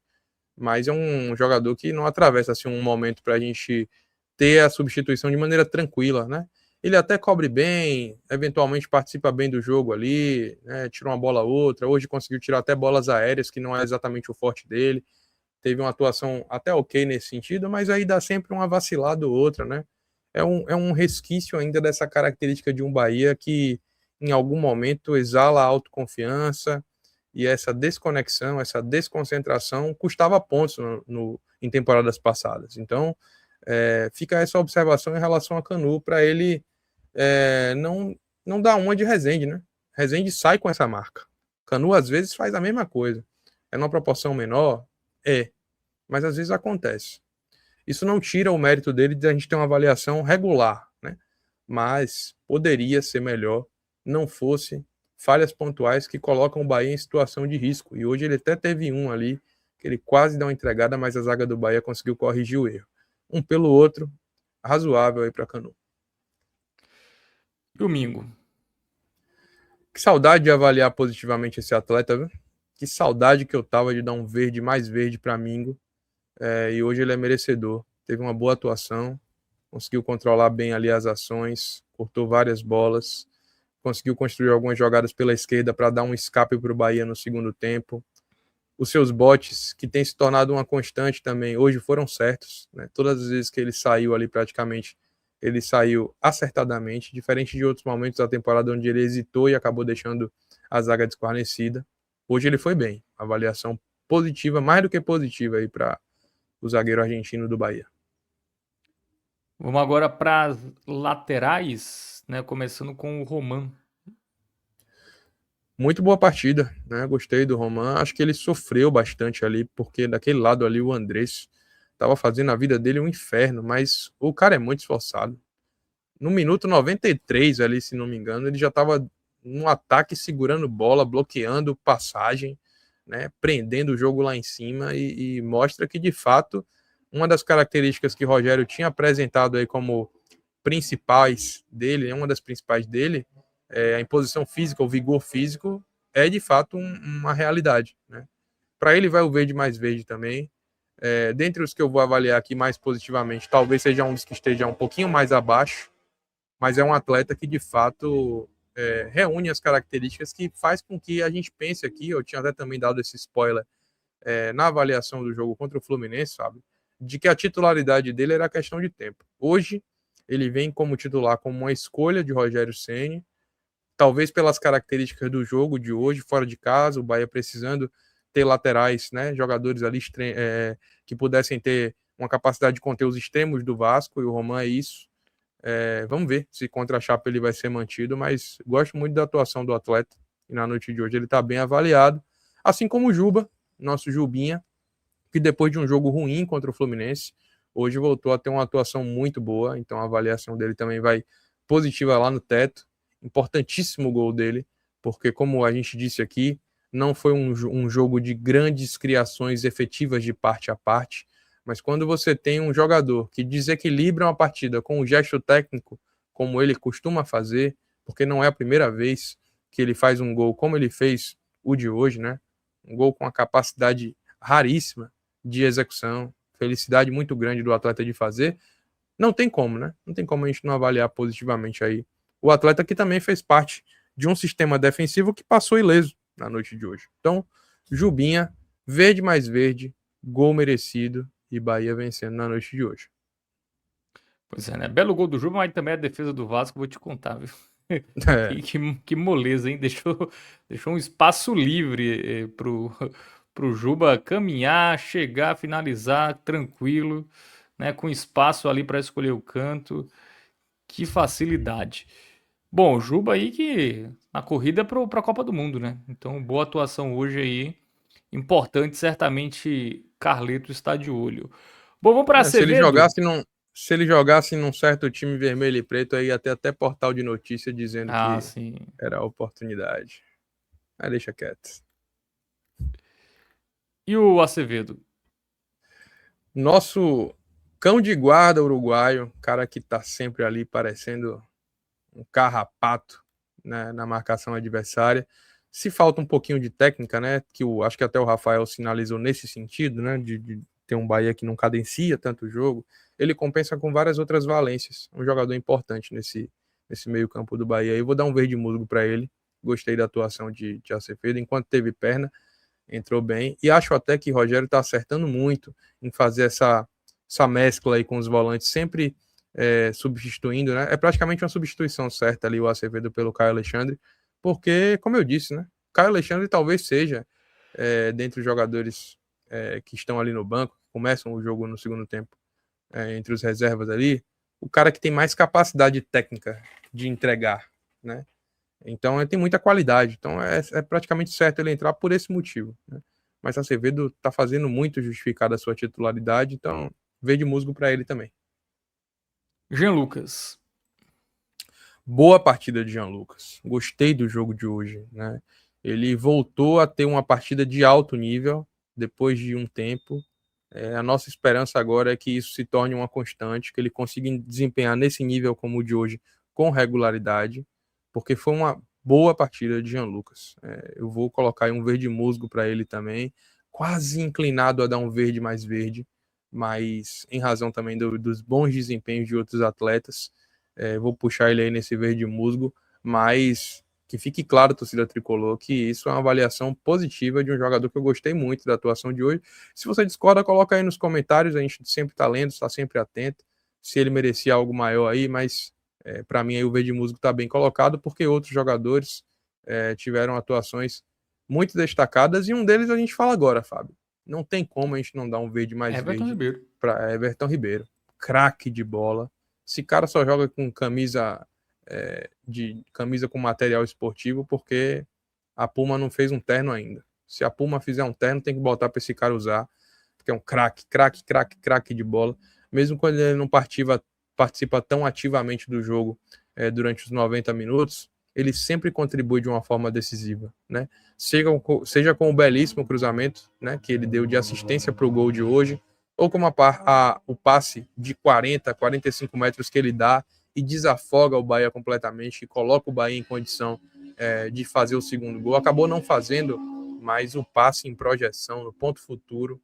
Mas é um jogador que não atravessa assim, um momento para a gente ter a substituição de maneira tranquila, né? Ele até cobre bem, eventualmente participa bem do jogo ali, né? Tira uma bola outra. Hoje conseguiu tirar até bolas aéreas, que não é exatamente o forte dele. Teve uma atuação até ok nesse sentido, mas aí dá sempre uma vacilada ou outra, né? É um resquício ainda dessa característica de um Bahia que em algum momento exala a autoconfiança, e essa desconexão, essa desconcentração custava pontos em temporadas passadas. Então, fica essa observação em relação a Canu para ele não dar uma de Rezende, né? Rezende sai com essa marca. Canu às vezes faz a mesma coisa. É numa proporção menor? Mas às vezes acontece. Isso não tira o mérito dele de a gente ter uma avaliação regular, né? Mas poderia ser melhor, não fosse falhas pontuais que colocam o Bahia em situação de risco. E hoje ele até teve um ali, que ele quase deu uma entregada, mas a zaga do Bahia conseguiu corrigir o erro. Um pelo outro, razoável aí para Canu. E o Mingo? Que saudade de avaliar positivamente esse atleta, viu? Que saudade que eu tava de dar um verde mais verde para Mingo. E hoje ele é merecedor. Teve uma boa atuação, conseguiu controlar bem ali as ações, cortou várias bolas, conseguiu construir algumas jogadas pela esquerda para dar um escape para o Bahia no segundo tempo. Os seus botes, que tem se tornado uma constante também, hoje foram certos, né? Todas as vezes que ele saiu ali praticamente, ele saiu acertadamente, diferente de outros momentos da temporada onde ele hesitou e acabou deixando a zaga desguarnecida. Hoje ele foi bem, avaliação positiva, mais do que positiva aí para o zagueiro argentino do Bahia. Vamos agora para as laterais, né? Começando com o Roman. Muito boa partida, né? Gostei do Roman. Acho que ele sofreu bastante ali, porque daquele lado ali o Andrés estava fazendo a vida dele um inferno, mas o cara é muito esforçado. No minuto 93 ali, se não me engano, ele já estava no ataque segurando bola, bloqueando passagem, né? Prendendo o jogo lá em cima e mostra que de fato uma das características que o Rogério tinha apresentado aí como principais dele, uma das principais dele, a imposição física, o vigor físico, é de fato uma realidade, né? Para ele vai o verde mais verde também. Dentre os que eu vou avaliar aqui mais positivamente, talvez seja um dos que esteja um pouquinho mais abaixo, mas é um atleta que de fato reúne as características que faz com que a gente pense aqui, eu tinha até também dado esse spoiler na avaliação do jogo contra o Fluminense, sabe, de que a titularidade dele era questão de tempo. Hoje, ele vem como titular, como uma escolha de Rogério Ceni, talvez pelas características do jogo de hoje, fora de casa, o Bahia precisando ter laterais, né, jogadores ali que pudessem ter uma capacidade de conter os extremos do Vasco, e o Roman é isso. Vamos ver se contra a Chape ele vai ser mantido, mas gosto muito da atuação do atleta, e na noite de hoje ele está bem avaliado, assim como o Juba, nosso Jubinha, que depois de um jogo ruim contra o Fluminense, hoje voltou a ter uma atuação muito boa, então a avaliação dele também vai positiva lá no teto. Importantíssimo o gol dele, porque como a gente disse aqui, não foi um jogo de grandes criações efetivas de parte a parte, mas quando você tem um jogador que desequilibra uma partida com um gesto técnico, como ele costuma fazer, porque não é a primeira vez que ele faz um gol como ele fez o de hoje, né? Um gol com a capacidade raríssima de execução, felicidade muito grande do atleta de fazer, não tem como, né? Não tem como a gente não avaliar positivamente aí o atleta, que também fez parte de um sistema defensivo que passou ileso na noite de hoje. Então, Jubinha, verde mais verde, gol merecido e Bahia vencendo na noite de hoje. Pois é, né? Belo gol do Juba, mas também a defesa do Vasco, vou te contar, viu? Que moleza, hein? Deixou um espaço livre pro Juba caminhar, chegar, finalizar tranquilo, né? Com espaço ali para escolher o canto. Que facilidade. Bom, o Juba aí que na corrida para a Copa do Mundo, né? Então, boa atuação hoje aí. Importante, certamente Carleto está de olho. Bom, vamos para Se ele Acevedo. jogasse num certo time vermelho e preto, aí ia ter até portal de notícia dizendo que Sim. era a oportunidade. Mas deixa quieto. E o Acevedo? Nosso cão de guarda uruguaio, cara que tá sempre ali parecendo um carrapato, né, na marcação adversária. Se falta um pouquinho de técnica, né, que acho que até o Rafael sinalizou nesse sentido, né, de ter um Bahia que não cadencia tanto o jogo, ele compensa com várias outras valências. Um jogador importante nesse meio campo do Bahia. Eu vou dar um verde musgo para ele. Gostei da atuação de Acevedo, enquanto teve perna, entrou bem. E acho até que Rogério está acertando muito em fazer essa mescla aí com os volantes, sempre substituindo, né? É praticamente uma substituição certa ali o Acevedo pelo Caio Alexandre, porque, como eu disse, né? Caio Alexandre talvez seja, dentre os jogadores que estão ali no banco, que começam o jogo no segundo tempo, entre os reservas ali, o cara que tem mais capacidade técnica de entregar, né? Então ele tem muita qualidade. Então é praticamente certo ele entrar por esse motivo, né? Mas Acevedo está fazendo muito justificar a sua titularidade, então verde musgo para ele também. Jean Lucas. Boa partida de Jean Lucas. Gostei do jogo de hoje, né? Ele voltou a ter uma partida de alto nível depois de um tempo. A nossa esperança agora é que isso se torne uma constante, que ele consiga desempenhar nesse nível como o de hoje com regularidade, porque foi uma boa partida de Jean Lucas. Eu vou colocar aí um verde musgo para ele também, quase inclinado a dar um verde mais verde, mas em razão também dos bons desempenhos de outros atletas, vou puxar ele aí nesse verde musgo, mas que fique claro, torcida tricolor, que isso é uma avaliação positiva de um jogador que eu gostei muito da atuação de hoje. Se você discorda, coloca aí nos comentários, a gente sempre está lendo, está sempre atento, se ele merecia algo maior aí, mas para mim aí o verde musgo está bem colocado, porque outros jogadores tiveram atuações muito destacadas, e um deles a gente fala agora, Fábio. Não tem como a gente não dar um verde mais Everton verde Ribeiro. para Everton Ribeiro. Craque de bola. Esse cara só joga com camisa com material esportivo porque a Puma não fez um terno ainda. Se a Puma fizer um terno, tem que botar para esse cara usar, porque é um craque de bola. Mesmo quando ele não participa tão ativamente do jogo durante os 90 minutos, ele sempre contribui de uma forma decisiva, né? Seja com o belíssimo cruzamento, né, que ele deu de assistência para o gol de hoje, ou como o passe de 40, 45 metros que ele dá e desafoga o Bahia completamente, e coloca o Bahia em condição de fazer o segundo gol. Acabou não fazendo, mas o passe em projeção, no ponto futuro,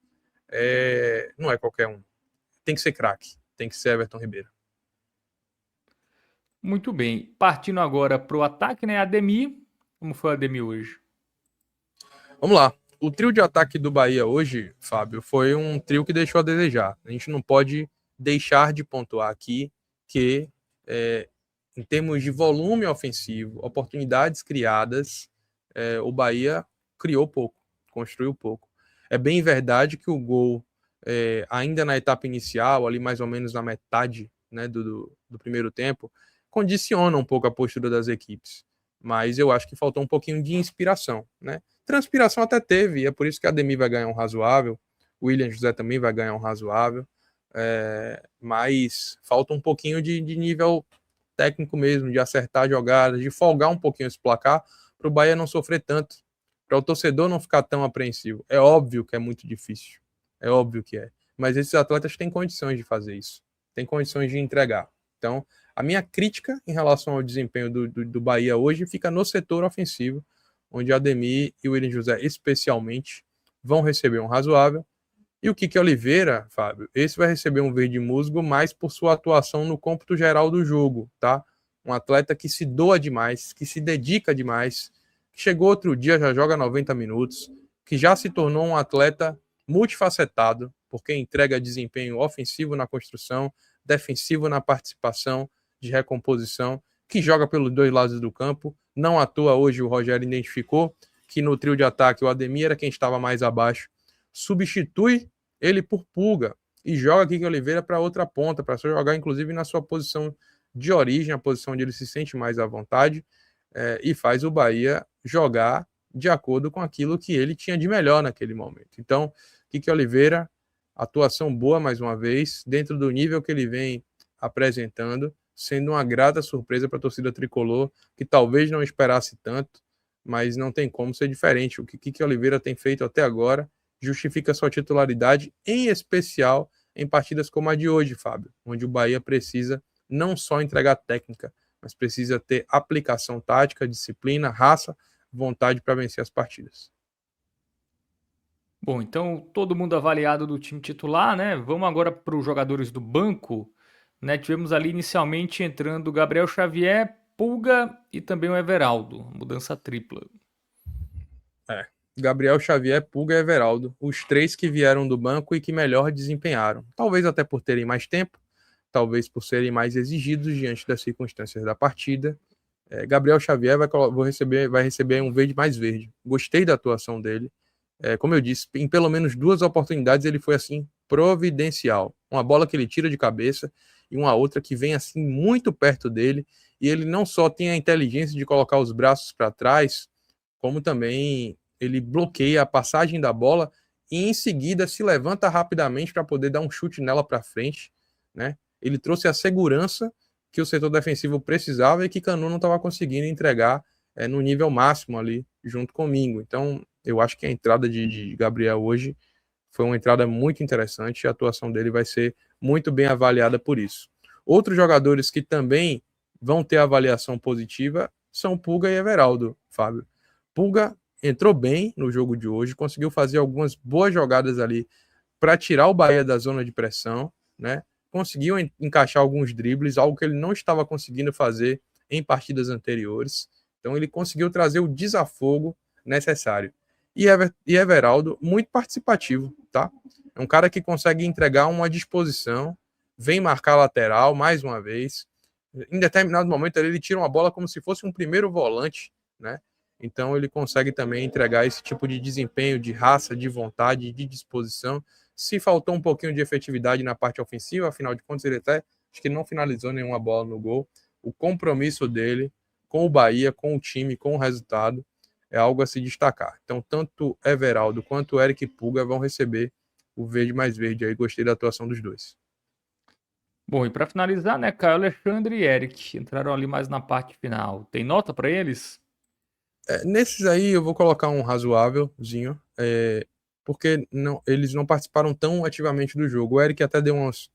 não é qualquer um. Tem que ser craque, tem que ser Everton Ribeiro. Muito bem. Partindo agora para o ataque, né? Ademir. Como foi o Ademir hoje? Vamos lá. O trio de ataque do Bahia hoje, Fábio, foi um trio que deixou a desejar. A gente não pode deixar de pontuar aqui que em termos de volume ofensivo, oportunidades criadas, o Bahia criou pouco, construiu pouco. É bem verdade que o gol, ainda na etapa inicial, ali mais ou menos na metade, né, do primeiro tempo, condiciona um pouco a postura das equipes. Mas eu acho que faltou um pouquinho de inspiração, né? Transpiração até teve, e é por isso que a Ademir vai ganhar um razoável, o William José também vai ganhar um razoável, mas falta um pouquinho de nível técnico mesmo, de acertar jogadas, de folgar um pouquinho esse placar, para o Bahia não sofrer tanto, para o torcedor não ficar tão apreensivo. É óbvio que é muito difícil, é óbvio que é, mas esses atletas têm condições de fazer isso, têm condições de entregar. Então, a minha crítica em relação ao desempenho do Bahia hoje fica no setor ofensivo, onde Ademir e o William José, especialmente, vão receber um razoável. E o Kike Oliveira, Fábio, esse vai receber um verde musgo mais por sua atuação no cômputo geral do jogo, tá? Um atleta que se doa demais, que se dedica demais, que chegou outro dia, já joga 90 minutos, que já se tornou um atleta multifacetado, porque entrega desempenho ofensivo na construção, defensivo na participação, de recomposição, que joga pelos dois lados do campo. Não à toa hoje o Rogério identificou que no trio de ataque o Ademir era quem estava mais abaixo, substitui ele por Pulga e joga Kike Oliveira para outra ponta, para jogar inclusive na sua posição de origem, a posição onde ele se sente mais à vontade, e faz o Bahia jogar de acordo com aquilo que ele tinha de melhor naquele momento. Então, Kike Oliveira, atuação boa mais uma vez, dentro do nível que ele vem apresentando, sendo uma grata surpresa para a torcida tricolor, que talvez não esperasse tanto, mas não tem como ser diferente. O que Kike Oliveira tem feito até agora justifica sua titularidade, em especial em partidas como a de hoje, Fábio, onde o Bahia precisa não só entregar técnica, mas precisa ter aplicação tática, disciplina, raça, vontade para vencer as partidas. Bom, então todo mundo avaliado do time titular, né? Vamos agora para os jogadores do banco, né? Tivemos ali inicialmente entrando o Gabriel Xavier, Pulga e também o Everaldo, mudança tripla. Gabriel Xavier, Pulga e Everaldo, os três que vieram do banco e que melhor desempenharam. Talvez até por terem mais tempo, talvez por serem mais exigidos diante das circunstâncias da partida. Gabriel Xavier vai receber um verde mais verde. Gostei da atuação dele. Como eu disse, em pelo menos duas oportunidades ele foi assim providencial. Uma bola que ele tira de cabeça e uma outra que vem assim muito perto dele. E ele não só tem a inteligência de colocar os braços para trás, como também ele bloqueia a passagem da bola e em seguida se levanta rapidamente para poder dar um chute nela para frente, né? Ele trouxe a segurança que o setor defensivo precisava e que Canu não estava conseguindo entregar no nível máximo ali junto comigo. Então, eu acho que a entrada de Gabriel hoje foi uma entrada muito interessante e a atuação dele vai ser muito bem avaliada por isso. Outros jogadores que também vão ter avaliação positiva são Pulga e Everaldo, Fábio. Pulga entrou bem no jogo de hoje, conseguiu fazer algumas boas jogadas ali para tirar o Bahia da zona de pressão, né? Conseguiu encaixar alguns dribles, algo que ele não estava conseguindo fazer em partidas anteriores. Então ele conseguiu trazer o desafogo necessário. E Everaldo, muito participativo, tá? É um cara que consegue entregar uma disposição, vem marcar lateral mais uma vez. Em determinado momento ele tira uma bola como se fosse um primeiro volante, né? Então ele consegue também entregar esse tipo de desempenho, de raça, de vontade, de disposição. Se faltou um pouquinho de efetividade na parte ofensiva, afinal de contas ele até acho que não finalizou nenhuma bola no gol. O compromisso dele com o Bahia, com o time, com o resultado, é algo a se destacar. Então tanto Everaldo quanto Eric Pulga vão receber o verde mais verde. Aí gostei da atuação dos dois. Bom, e para finalizar, né, Caio Alexandre e Eric entraram ali mais na parte final. Tem nota para eles? Nesses aí eu vou colocar um razoávelzinho, porque eles não participaram tão ativamente do jogo. O Eric até deu uns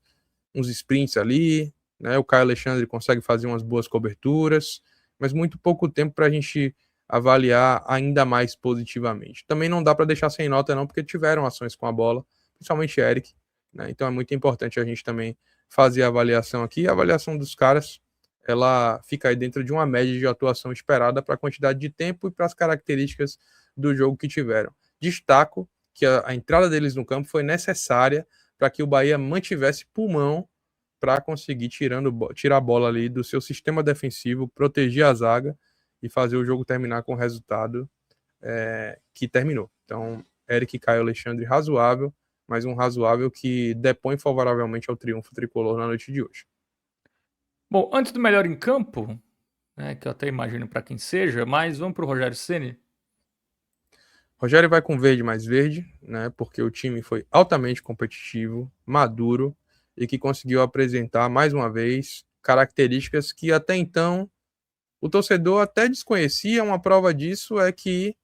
sprints ali, né? O Caio Alexandre consegue fazer umas boas coberturas, mas muito pouco tempo para a gente avaliar ainda mais positivamente. Também não dá para deixar sem nota não, porque tiveram ações com a bola, principalmente Eric, né? Então é muito importante a gente também fazer a avaliação aqui. A avaliação dos caras ela fica aí dentro de uma média de atuação esperada para a quantidade de tempo e para as características do jogo que tiveram. Destaco que a entrada deles no campo foi necessária para que o Bahia mantivesse pulmão para conseguir tirar a bola ali do seu sistema defensivo, proteger a zaga e fazer o jogo terminar com o resultado que terminou. Então, Eric e Caio Alexandre razoável, mas um razoável que depõe favoravelmente ao triunfo tricolor na noite de hoje. Bom, antes do melhor em campo, né, que eu até imagino para quem seja, mas vamos para o Rogério Ceni. Rogério vai com verde mais verde, né? Porque o time foi altamente competitivo, maduro e que conseguiu apresentar mais uma vez características que até então o torcedor até desconhecia. Uma prova disso é que,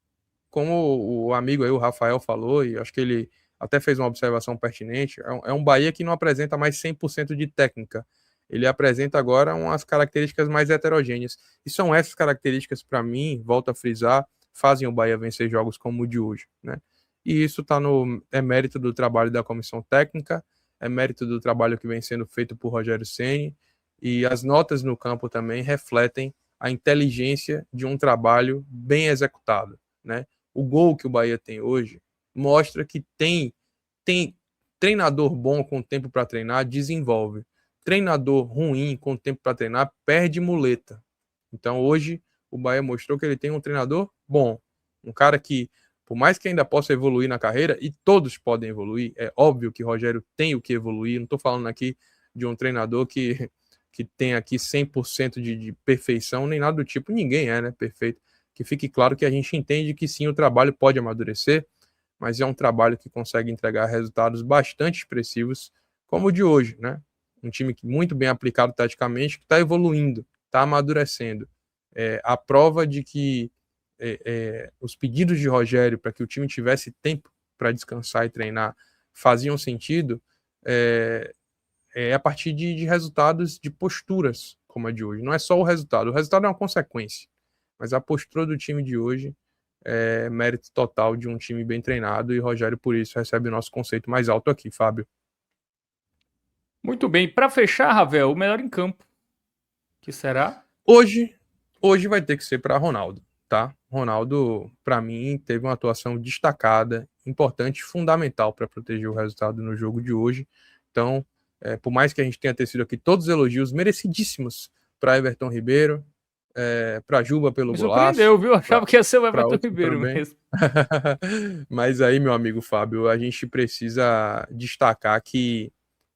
como o amigo aí, o Rafael, falou, e acho que ele até fez uma observação pertinente, é um Bahia que não apresenta mais 100% de técnica. Ele apresenta agora umas características mais heterogêneas. E são essas características, para mim, volto a frisar, fazem o Bahia vencer jogos como o de hoje, né? E isso é mérito do trabalho da comissão técnica, é mérito do trabalho que vem sendo feito por Rogério Ceni, e as notas no campo também refletem a inteligência de um trabalho bem executado, né? O gol que o Bahia tem hoje mostra que tem treinador bom com tempo para treinar, desenvolve. Treinador ruim com tempo para treinar, perde muleta. Então hoje o Bahia mostrou que ele tem um treinador bom, um cara que, por mais que ainda possa evoluir na carreira, e todos podem evoluir, é óbvio que Rogério tem o que evoluir, não estou falando aqui de um treinador que tem aqui 100% de perfeição, nem nada do tipo, ninguém né, perfeito. Que fique claro que a gente entende que sim, o trabalho pode amadurecer, mas é um trabalho que consegue entregar resultados bastante expressivos, como o de hoje, né? Um time muito bem aplicado taticamente, que está evoluindo, está amadurecendo. A prova de que os pedidos de Rogério para que o time tivesse tempo para descansar e treinar faziam sentido a partir de resultados, de posturas como a de hoje. Não é só o resultado é uma consequência, mas a postura do time de hoje é mérito total de um time bem treinado, e Rogério, por isso, recebe o nosso conceito mais alto aqui, Fábio. Muito bem, para fechar, Ravel, o melhor em campo, que será? Hoje vai ter que ser para Ronaldo, tá? Ronaldo, para mim, teve uma atuação destacada, importante, fundamental para proteger o resultado no jogo de hoje. Então, por mais que a gente tenha tecido aqui todos os elogios merecidíssimos para Everton Ribeiro, para Juba pelo Me golaço, surpreendeu, viu? Achava que ia ser o para Everton outro Ribeiro também. mesmo. Mas aí, meu amigo Fábio, a gente precisa destacar que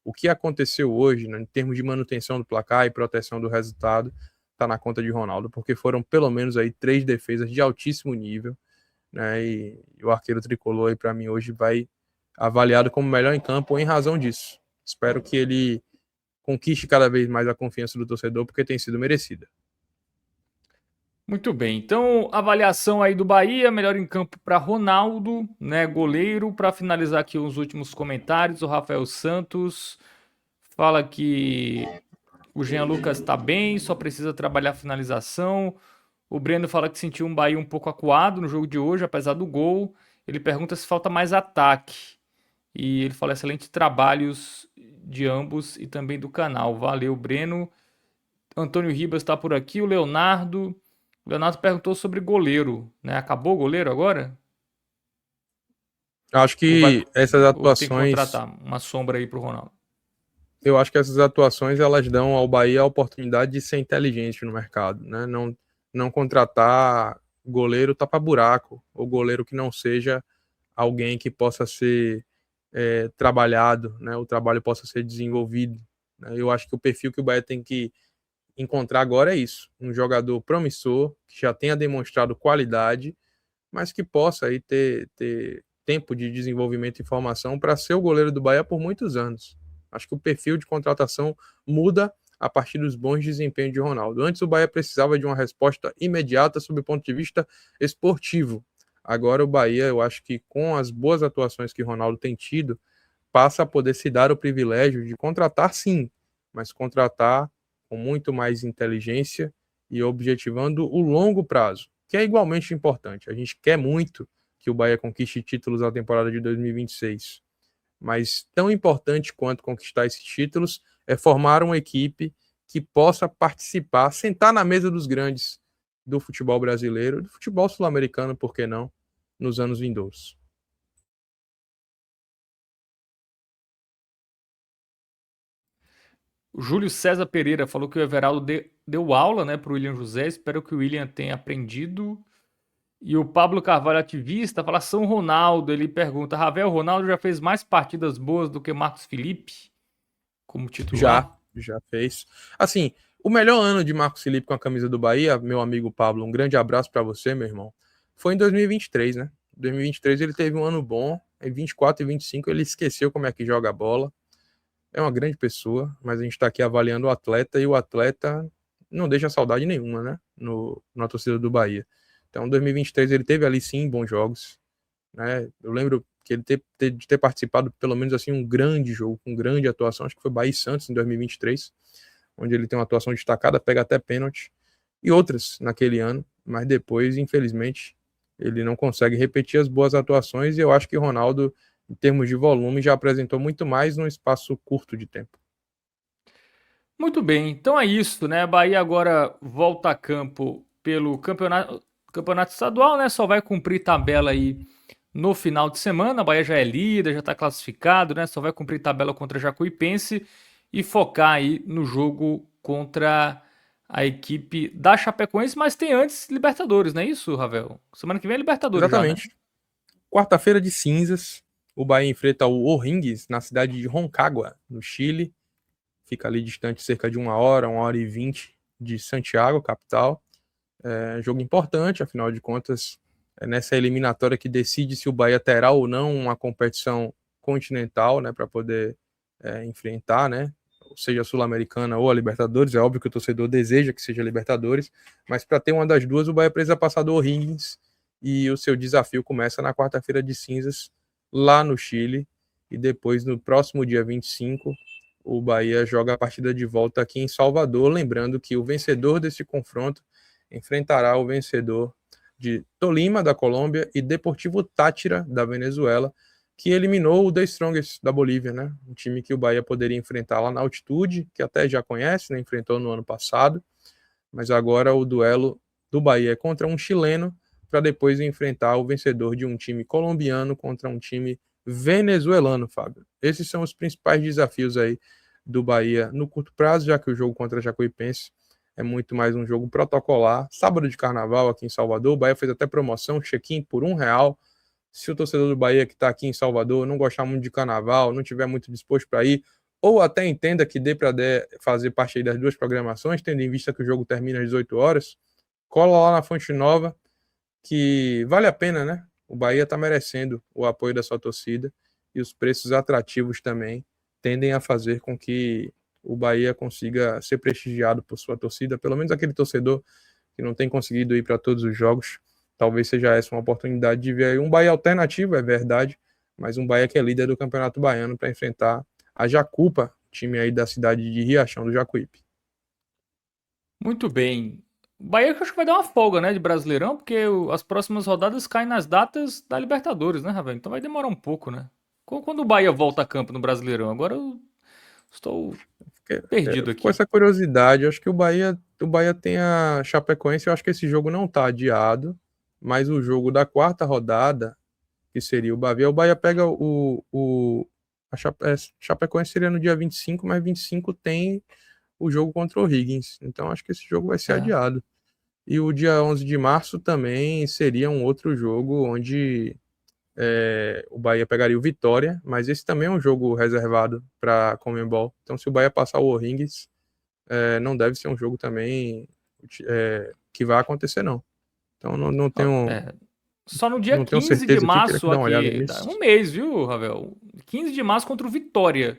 o que aconteceu hoje, né, em termos de manutenção do placar e proteção do resultado, está na conta de Ronaldo, porque foram pelo menos aí 3 defesas de altíssimo nível, né? E o arqueiro tricolor aí para mim hoje vai avaliado como melhor em campo em razão disso. Espero que ele conquiste cada vez mais a confiança do torcedor, porque tem sido merecida. Muito bem, então avaliação aí do Bahia, melhor em campo para Ronaldo, né, goleiro. Para finalizar aqui os últimos comentários, o Rafael Santos fala que o Jean Lucas está bem, só precisa trabalhar a finalização. O Breno fala que sentiu um Bahia um pouco acuado no jogo de hoje, apesar do gol. Ele pergunta se falta mais ataque. E ele fala excelentes trabalhos de ambos e também do canal. Valeu, Breno. Antônio Ribas está por aqui, o Leonardo. O Leonardo perguntou sobre goleiro, né? Acabou o goleiro agora? Acho Ou vai, que essas ou tem que atuações contratar uma sombra aí pro Ronaldo? eu acho que essas atuações elas dão ao Bahia a oportunidade de ser inteligente no mercado, né? Não contratar goleiro tapa-buraco, ou goleiro que não seja alguém que possa ser trabalhado, né? O trabalho possa ser desenvolvido, né? Eu acho que o perfil que o Bahia tem que encontrar agora é isso: um jogador promissor, que já tenha demonstrado qualidade, mas que possa aí ter tempo de desenvolvimento e formação para ser o goleiro do Bahia por muitos anos. Acho que o perfil de contratação muda a partir dos bons desempenhos de Ronaldo. Antes o Bahia precisava de uma resposta imediata sob o ponto de vista esportivo. Agora o Bahia, eu acho que com as boas atuações que Ronaldo tem tido, passa a poder se dar o privilégio de contratar sim, mas contratar com muito mais inteligência e objetivando o longo prazo, que é igualmente importante. A gente quer muito que o Bahia conquiste títulos na temporada de 2026, mas tão importante quanto conquistar esses títulos é formar uma equipe que possa participar, sentar na mesa dos grandes do futebol brasileiro, do futebol sul-americano, por que não, nos anos vindouros. O Júlio César Pereira falou que o Everaldo deu aula, né, para o William José. Espero que o William tenha aprendido. E o Pablo Carvalho, ativista, fala São Ronaldo. Ele pergunta: Ravel, Ronaldo já fez mais partidas boas do que Marcos Felipe como Já, titular? já fez. Assim, o melhor ano de Marcos Felipe com a camisa do Bahia, meu amigo Pablo, um grande abraço para você, meu irmão, foi em 2023, né? Em 2023 ele teve um ano bom, em 24 e 25 ele esqueceu como é que joga a bola. É uma grande pessoa, mas a gente está aqui avaliando o atleta e o atleta não deixa saudade nenhuma, né? Na torcida do Bahia. Então, em 2023 ele teve ali sim bons jogos, né? Eu lembro que ele de ter participado pelo menos assim um grande jogo, com grande atuação, acho que foi Bahia e Santos em 2023, onde ele tem uma atuação destacada, pega até pênalti, e outras naquele ano, mas depois, infelizmente, ele não consegue repetir as boas atuações, e eu acho que o Ronaldo, em termos de volume, já apresentou muito mais num espaço curto de tempo. Muito bem, então é isso, né? Bahia agora volta a campo pelo campeonato estadual, né? Só vai cumprir tabela aí no final de semana. A Bahia já é líder, já está classificado, né? Só vai cumprir tabela contra a Jacuipense e focar aí no jogo contra a equipe da Chapecoense, mas tem antes Libertadores, não é isso, Ravel? Semana que vem é Libertadores já, né? Exatamente. Quarta-feira de cinzas, o Bahia enfrenta o O'Higgins na cidade de Rancagua, no Chile. Fica ali distante cerca de 1 hora e 20 de Santiago, capital. É um jogo importante, afinal de contas, é nessa eliminatória que decide se o Bahia terá ou não uma competição continental, né, para poder enfrentar, né, seja a Sul-Americana ou a Libertadores. É óbvio que o torcedor deseja que seja a Libertadores, mas para ter uma das duas, o Bahia precisa passar do O'Higgins e o seu desafio começa na quarta-feira de cinzas, lá no Chile, e depois, no próximo dia 25, o Bahia joga a partida de volta aqui em Salvador, lembrando que o vencedor desse confronto enfrentará o vencedor de Tolima, da Colômbia, e Deportivo Táchira, da Venezuela, que eliminou o The Strongest da Bolívia, né? Um time que o Bahia poderia enfrentar lá na altitude, que até já conhece, né? Enfrentou no ano passado, mas agora o duelo do Bahia é contra um chileno, para depois enfrentar o vencedor de um time colombiano contra um time venezuelano, Fábio. Esses são os principais desafios aí do Bahia no curto prazo, já que o jogo contra a Jacuipense é muito mais um jogo protocolar. Sábado de carnaval aqui em Salvador, o Bahia fez até promoção, check-in por R$ 1. Se o torcedor do Bahia que está aqui em Salvador não gostar muito de carnaval, não tiver muito disposto para ir, ou até entenda que dê para fazer parte das duas programações, tendo em vista que o jogo termina às 18 horas, cola lá na Fonte Nova, que vale a pena, né? O Bahia está merecendo o apoio da sua torcida e os preços atrativos também tendem a fazer com que o Bahia consiga ser prestigiado por sua torcida, pelo menos aquele torcedor que não tem conseguido ir para todos os jogos. Talvez seja essa uma oportunidade de ver aí um Bahia alternativo, é verdade, mas um Bahia que é líder do Campeonato Baiano para enfrentar a Jacupa, time aí da cidade de Riachão do Jacuípe. Muito bem. O Bahia eu acho que vai dar uma folga, né, de Brasileirão, porque as próximas rodadas caem nas datas da Libertadores, né, Ravel? Então vai demorar um pouco, né? Quando o Bahia volta a campo no Brasileirão? Agora eu estou perdido Ficou aqui. essa curiosidade. Eu acho que o Bahia tem a Chapecoense. Eu acho que esse jogo não está adiado, mas o jogo da quarta rodada, que seria o Bahia pega a Chapecoense seria no dia 25, mas 25 tem o jogo contra o Higgins. Então acho que esse jogo vai ser É. adiado. E o dia 11 de março também seria um outro jogo onde o Bahia pegaria o Vitória, mas esse também é um jogo reservado para Conmebol. Então, se o Bahia passar o O'Higgins, não deve ser um jogo também que vai acontecer, não. Então, não tenho, É. Só no dia não tenho 15 de certeza aqui, teria que março dar uma olhada aqui, um nisso. mês, viu, Ravel? 15 de março contra o Vitória,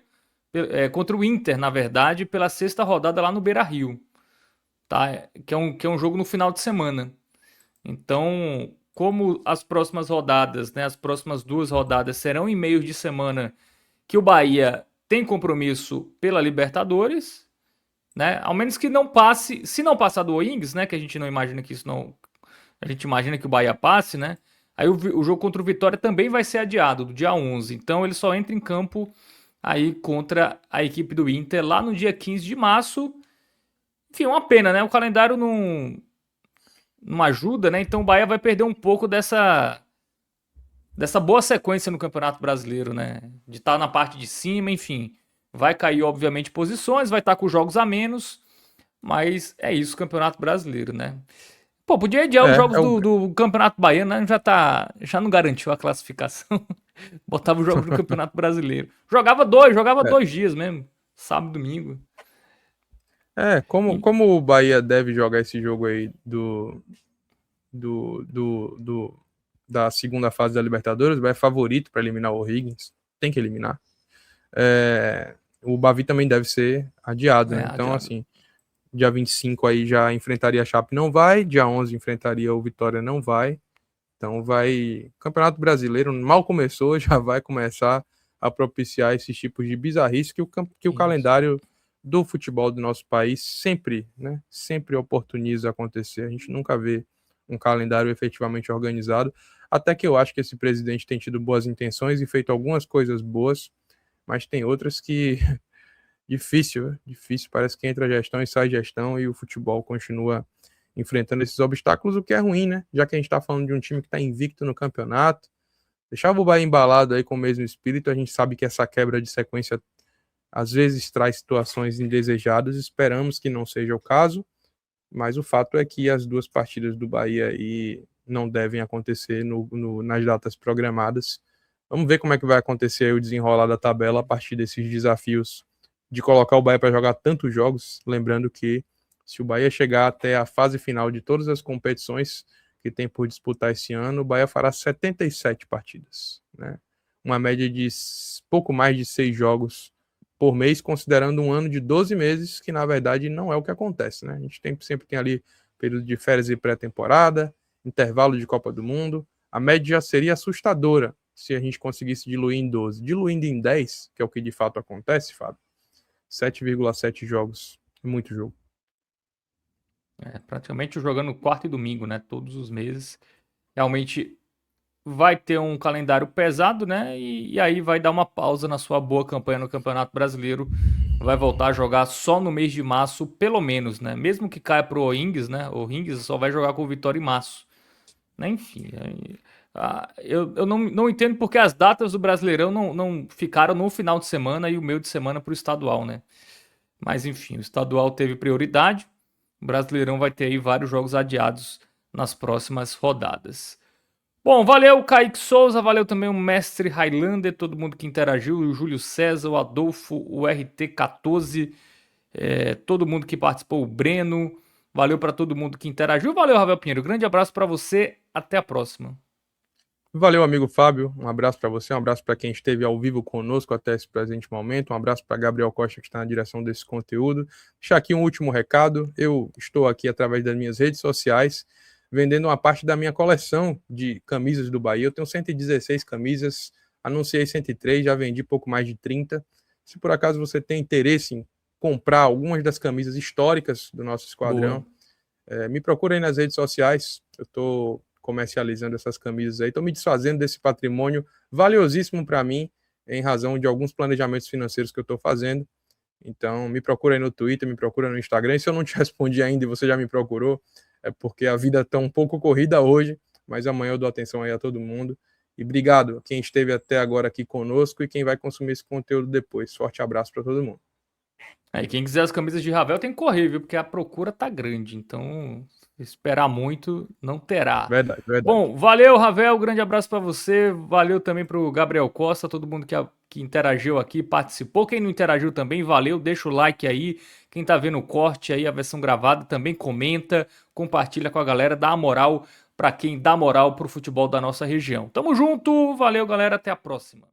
contra o Inter, na verdade, pela sexta rodada lá no Beira-Rio, tá? Que é um jogo no final de semana. Então, como as próximas rodadas, né, as próximas duas rodadas serão em meios de semana que o Bahia tem compromisso pela Libertadores, né? Ao menos que não passe, se não passar do Wings, né, que a gente não imagina que isso não, a gente imagina que o Bahia passe, né? Aí o jogo contra o Vitória também vai ser adiado do dia 11. Então ele só entra em campo aí contra a equipe do Inter lá no dia 15 de março. Enfim, uma pena, né? O calendário não ajuda, né? Então o Bahia vai perder um pouco dessa boa sequência no Campeonato Brasileiro, né? De estar na parte de cima, enfim. vai cair, obviamente, posições, vai estar com jogos a menos, mas é isso, o Campeonato Brasileiro, né? Pô, podia adiar os jogos É o, do Campeonato Baiano, né? Já não garantiu a classificação. Botava os jogos do Campeonato Brasileiro. Jogava é, 2 dias mesmo, sábado e domingo. E- como o Bahia deve jogar esse jogo aí do da segunda fase da Libertadores, vai favorito para eliminar o O'Higgins, tem que eliminar. O Bavi também deve ser adiado, é, né? Então, adiado. assim, dia 25 aí já enfrentaria a Chape, não vai, dia 11 enfrentaria o Vitória, não vai. Então vai, Campeonato Brasileiro mal começou, já vai começar a propiciar esses tipos de bizarrice que o Isso. calendário do futebol do nosso país sempre, né, sempre oportuniza acontecer. A gente nunca vê um calendário efetivamente organizado, até que eu acho que esse presidente tem tido boas intenções e feito algumas coisas boas, mas tem outras que difícil, difícil, parece que entra gestão e sai gestão e o futebol continua enfrentando esses obstáculos, o que é ruim, né? Já que a gente está falando de um time que está invicto no campeonato, deixava o Bahia embalado aí com o mesmo espírito, a gente sabe que essa quebra de sequência às vezes traz situações indesejadas, esperamos que não seja o caso, mas o fato é que as duas partidas do Bahia aí não devem acontecer nas datas programadas. Vamos ver como é que vai acontecer aí o desenrolar da tabela a partir desses desafios de colocar o Bahia para jogar tantos jogos, lembrando que se o Bahia chegar até a fase final de todas as competições que tem por disputar esse ano, o Bahia fará 77 partidas, né? Uma média de pouco mais de 6 jogos por mês, considerando um ano de 12 meses, que na verdade não é o que acontece, né? A gente sempre tem ali período de férias e pré-temporada, intervalo de Copa do Mundo, a média já seria assustadora se a gente conseguisse diluir em 12. Diluindo em 10, que é o que de fato acontece, Fábio, 7,7 jogos, muito jogo. Praticamente jogando quarto e domingo, né? Todos os meses. Realmente vai ter um calendário pesado, né? E aí vai dar uma pausa na sua boa campanha no Campeonato Brasileiro. Vai voltar a jogar só no mês de março, pelo menos, né? Mesmo que caia pro O'Higgins, né? O O'Higgins só vai jogar com o Vitória em março. Né? Enfim, eu não entendo porque as datas do Brasileirão não ficaram no final de semana e o meio de semana pro estadual, né? Mas enfim, o estadual teve prioridade. O Brasileirão vai ter aí vários jogos adiados nas próximas rodadas. Bom, valeu Kaique Souza, valeu também o Mestre Highlander, todo mundo que interagiu, o Júlio César, o Adolfo, o RT14, todo mundo que participou, o Breno, valeu para todo mundo que interagiu, valeu Ravel Pinheiro, grande abraço para você, até a próxima. Valeu, amigo Fábio. Um abraço para você, um abraço para quem esteve ao vivo conosco até esse presente momento. Um abraço para Gabriel Costa, que está na direção desse conteúdo. Deixar aqui um último recado. Eu estou aqui através das minhas redes sociais vendendo uma parte da minha coleção de camisas do Bahia. Eu tenho 116 camisas, anunciei 103, já vendi pouco mais de 30. Se por acaso você tem interesse em comprar algumas das camisas históricas do nosso Boa. esquadrão, me procura aí nas redes sociais. Eu estou comercializando essas camisas aí. Estou me desfazendo desse patrimônio valiosíssimo para mim, em razão de alguns planejamentos financeiros que eu estou fazendo. Então, me procura aí no Twitter, me procura no Instagram. E se eu não te respondi ainda e você já me procurou, é porque a vida está um pouco corrida hoje, mas amanhã eu dou atenção aí a todo mundo. E obrigado a quem esteve até agora aqui conosco e quem vai consumir esse conteúdo depois. Forte abraço para todo mundo. Aí, quem quiser as camisas de Ravel tem que correr, viu? Porque a procura tá grande. Então, esperar muito não terá. Verdade, verdade. Bom, valeu, Ravel. Grande abraço pra você. Valeu também pro Gabriel Costa, todo mundo que interagiu aqui, participou. Quem não interagiu também, valeu. Deixa o like aí. Quem tá vendo o corte aí, a versão gravada, também comenta, compartilha com a galera, dá a moral pra quem dá moral pro futebol da nossa região. Tamo junto. Valeu, galera. Até a próxima.